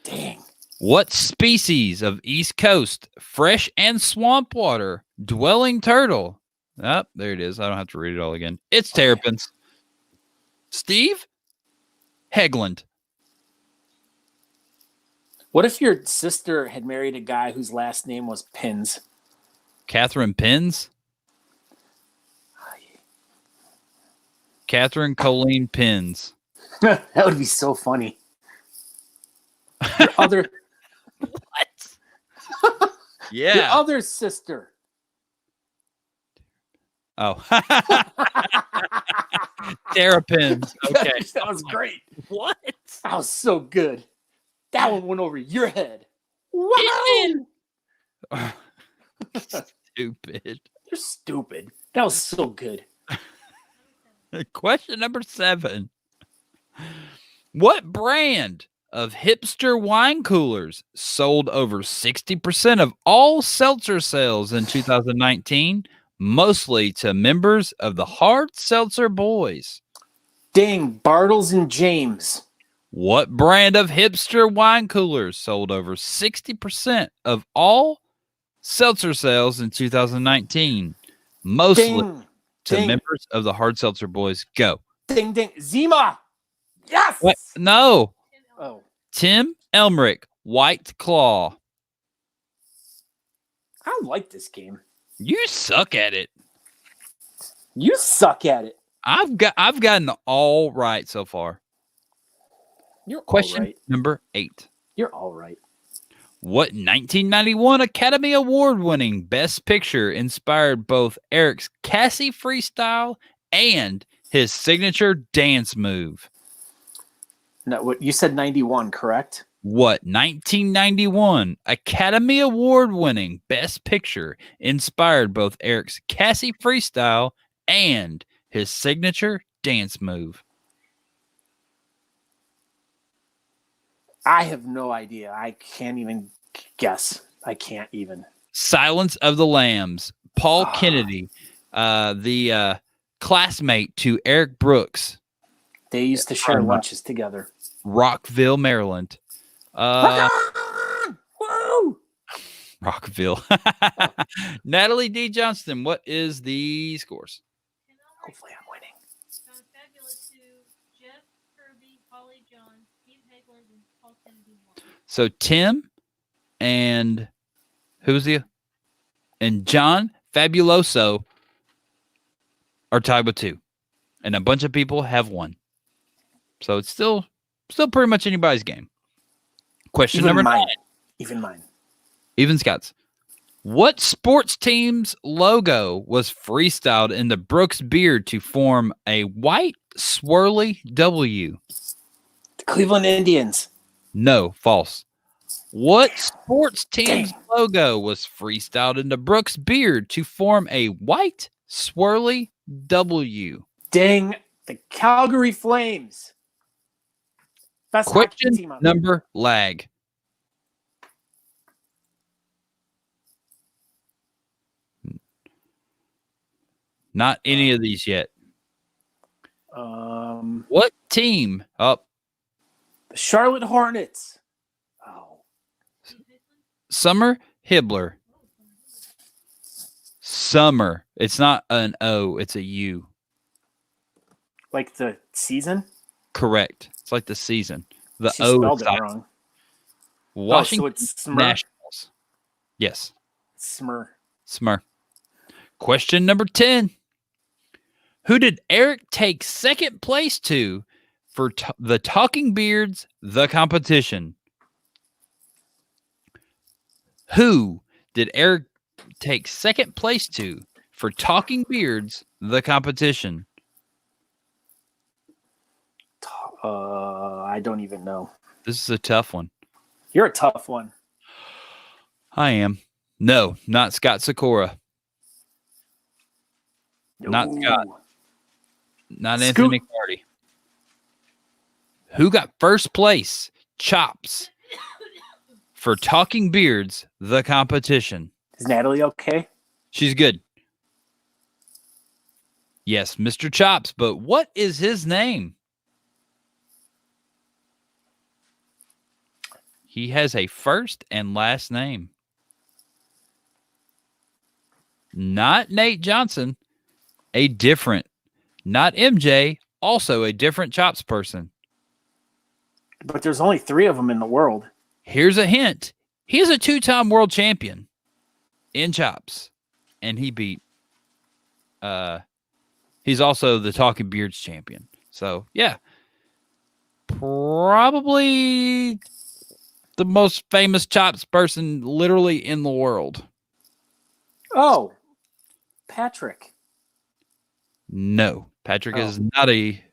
S2: Dang.
S3: What species of East Coast fresh and swamp water dwelling turtle? Oh, there it is. I don't have to read it all again. It's terrapins. Steve Hegland.
S2: What if your sister had married a guy whose last name was Pins?
S3: Catherine Pins. Catherine Colleen Pins.
S2: That would be so funny. Your other,
S3: What?
S2: your
S3: Yeah.
S2: other sister.
S3: Oh. Terrapins. Okay.
S2: That was great.
S3: What?
S2: That was so good. That one went over your head. Wow.
S3: Stupid.
S2: You're stupid. That was so good.
S3: Question number 7. What brand of hipster wine coolers sold over 60% of all seltzer sales in 2019, mostly to members of the Hard Seltzer Boys?
S2: Dang, Bartles and James.
S3: What brand of hipster wine coolers sold over 60% of all seltzer sales in 2019, mostly
S2: Ding.
S3: to
S2: Ding.
S3: members of the Hard Seltzer Boys? Go.
S2: Ding, ding. Zima. Yes.
S3: What? No.
S2: Oh,
S3: Tim Elmerick, White Claw.
S2: I like this game.
S3: You suck at it.
S2: You suck at it.
S3: I've gotten all right so far.
S2: You're
S3: Question
S2: all right.
S3: number 8.
S2: You're all right.
S3: What 1991 Academy Award winning Best Picture inspired both Eric's Cassie freestyle and his signature dance move?
S2: No, what you said 91, correct?
S3: What 1991 Academy Award winning Best Picture inspired both Eric's Cassie freestyle and his signature dance move?
S2: I have no idea. I can't even guess. I can't even.
S3: Silence of the Lambs. Paul Kennedy, the classmate to Eric Brooks,
S2: They used to share lunches together.
S3: Rockville, Maryland.
S2: Woo!
S3: Rockville. Natalie D. Johnston, what is the scores?
S2: Hopefully I'm winning.
S7: John Fabulous 2, Jeff Kirby, Holly John, Steve Hagland, and Paul Kennedy 1.
S3: So Tim and who's the and John Fabuloso are tied with 2. And a bunch of people have 1. So it's still pretty much anybody's game. Question number 9.
S2: Even mine.
S3: Even Scott's. What sports team's logo was freestyled into Brooks' beard to form a white swirly W?
S2: The Cleveland Indians.
S3: No, false. What sports team's logo was freestyled into Brooks' beard to form a white swirly W?
S2: Dang, the Calgary Flames. Best hockey
S3: Question
S2: team out there.
S3: number lag. Not any of these yet.
S2: Um,
S3: What team? Oh,
S2: the Charlotte Hornets. Oh,
S3: Summer Hibbler. Summer. It's not an O, it's a U.
S2: like the season?
S3: Correct. It's like the season. The
S2: She
S3: O
S2: spelled
S3: is
S2: it
S3: silent.
S2: wrong.
S3: Washington
S2: Oh, so it's Smur.
S3: Nationals. Yes.
S2: Smur.
S3: Smur. Question number 10. Who did Eric take second place to for the Talking Beards, the competition? Who did Eric take second place to for Talking Beards, the competition?
S2: I don't even know.
S3: This is a tough one.
S2: You're a tough one.
S3: I am. No, not Scott Sikora. Not Scott.
S2: Ooh.
S3: Not
S2: Scoot.
S3: Anthony McCarty. Who got first place? Chops. For Talking Beards, the competition.
S2: Is Natalie okay?
S3: She's good. Yes, Mr. Chops, but what is his name? He has a first and last name. Not Nate Johnson, a different. Not MJ, also a different Chops person.
S2: But there's only 3 of them in the world.
S3: Here's a hint. He's a 2-time world champion in Chops. And he beat he's also the Talking Beards champion. So yeah. Probably the most famous Chops person literally in the world.
S2: Oh, Patrick.
S3: No. Patrick is not a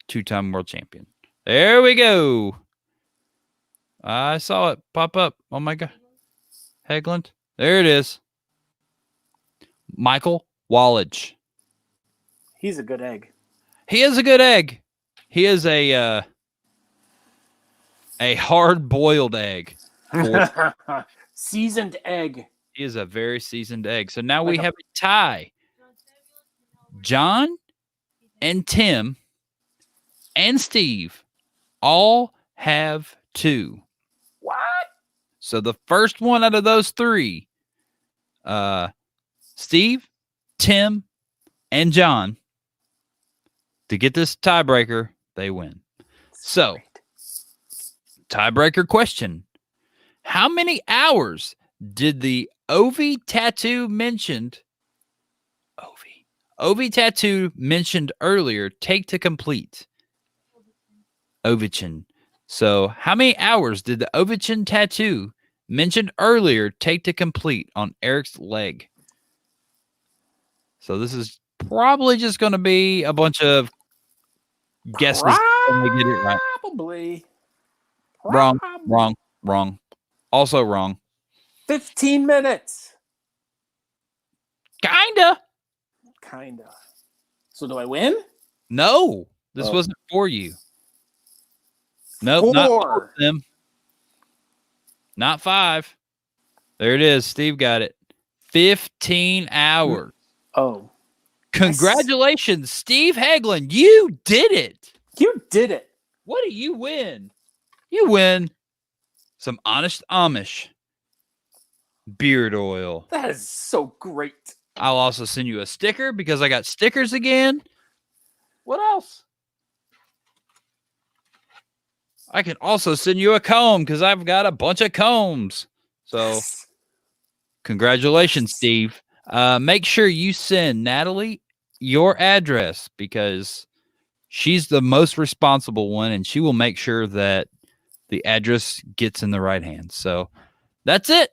S3: 2-time world champion. There we go. I saw it pop up. Oh my God. Hegland. There it is. Michael Wallage.
S2: He's a good egg.
S3: He is a good egg. He is a hard-boiled egg.
S2: Seasoned egg.
S3: He is a very seasoned egg. So now we
S2: Like a-
S3: have a tie. John and Tim and Steve all have 2.
S2: What?
S3: So the first one out of those 3, Steve, Tim, and John, to get this tiebreaker, they win. So, tiebreaker question. How many hours did the Ovi tattoo mentioned earlier take to complete? Ovichin. So, how many hours did the Ovichin tattoo mentioned earlier take to complete on Eric's leg? So, this is probably just going to be a bunch of guesses when we get it right.
S2: Probably.
S3: Wrong. Also wrong.
S2: 15 minutes.
S3: Kinda.
S2: So do I win?
S3: No, this
S2: Oh.
S3: wasn't for you. Nope, not 4
S2: 4.
S3: of them. Not 5. There it is. Steve got it. 15 hours.
S2: Oh.
S3: Congratulations, Steve Hagelin. You did it.
S2: You did it.
S3: What do you win? You win some Honest Amish beard oil.
S2: That is so great.
S3: I'll also send you a sticker because I got stickers again. What else? I can also send you a comb because I've got a bunch of combs. So, congratulations, Steve. Make sure you send Natalie your address because she's the most responsible one and she will make sure that the address gets in the right hands. So, that's it.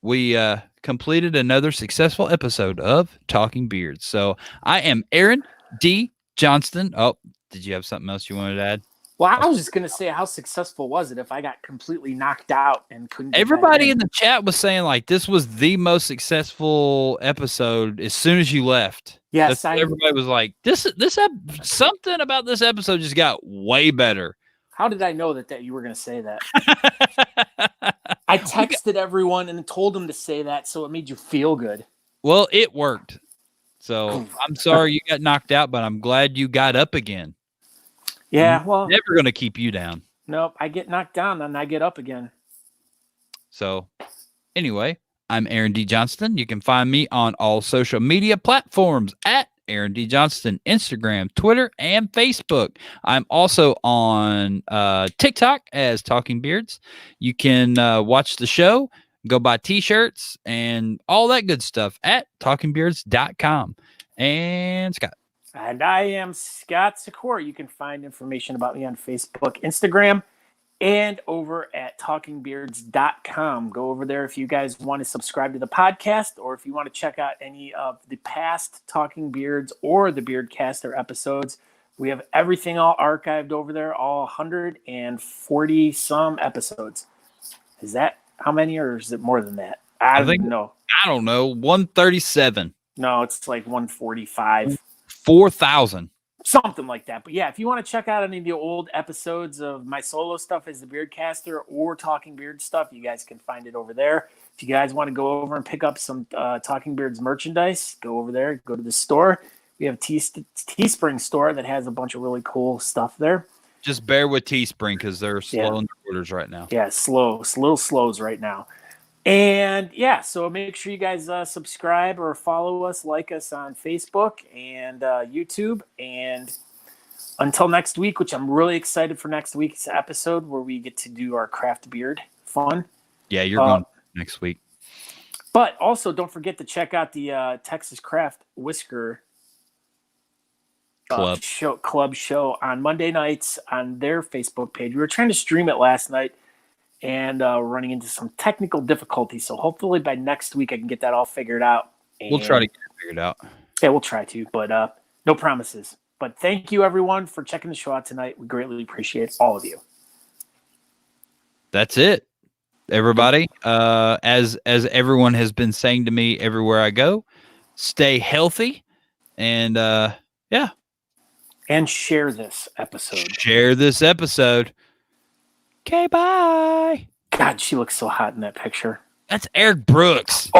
S3: We completed another successful episode of Talking Beards. So, I am Aaron D. Johnston. Oh, did you have something else you wanted to add?
S2: Well, I was just going to say, how successful was it if I got completely knocked out and couldn't get
S3: Everybody
S2: back
S3: in the chat was saying like this was the most successful episode as soon as you left.
S2: Yes,
S3: Everybody was like something about this episode just got way better.
S2: How did I know that you were going to say that? I texted everyone and told them to say that, so it made you feel good.
S3: Well, it worked. So I'm sorry you got knocked out, but I'm glad you got up again.
S2: Yeah, well,
S3: Never going to keep you down.
S2: nope. I get knocked down and I get up again.
S3: So anyway, I'm Aaron D. Johnston. You can find me on all social media platforms at Aaron D. Johnston, Instagram, Twitter, and Facebook. I'm also on TikTok as Talking Beards. You can watch the show, go buy t-shirts, and all that good stuff at talkingbeards.com. And Scott.
S2: And I am Scott Sikora. You can find information about me on Facebook, Instagram, and over at talkingbeards.com. Go over there if you guys want to subscribe to the podcast, or if you want to check out any of the past Talking Beards or the Beardcaster episodes. We have everything all archived over there, all 140 some episodes. Is that how many, or is it more than that? I don't know.
S3: I don't know. 137.
S2: No, it's like 145.
S3: 4,000.
S2: Something like that. But yeah, if you want to check out any of the old episodes of my solo stuff as the Beardcaster or Talking Beard stuff, you guys can find it over there. If you guys want to go over and pick up some Talking Beards merchandise, go over there, go to the store. We have a Teespring store that has a bunch of really cool stuff there.
S3: Just bear with Teespring because they're slow in their orders right now.
S2: Yeah, little slows right now. And yeah, so make sure you guys subscribe or follow us, like us on Facebook and YouTube. And until next week, which I'm really excited for next week's episode where we get to do our craft beard fun.
S3: Yeah, you're going next week.
S2: But also don't forget to check out the Texas Craft Whisker
S3: Club
S2: show on Monday nights on their Facebook page. We were trying to stream it last night and running into some technical difficulties. So hopefully by next week I can get that all figured out.
S3: We'll try to get it figured out.
S2: Yeah, we'll try to, but no promises. But thank you everyone for checking the show out tonight. We greatly appreciate all of you.
S3: That's it, everybody. As everyone has been saying to me everywhere I go, stay healthy and yeah.
S2: And share this episode.
S3: Okay, bye.
S2: God, she looks so hot in that picture.
S3: That's Eric Brooks.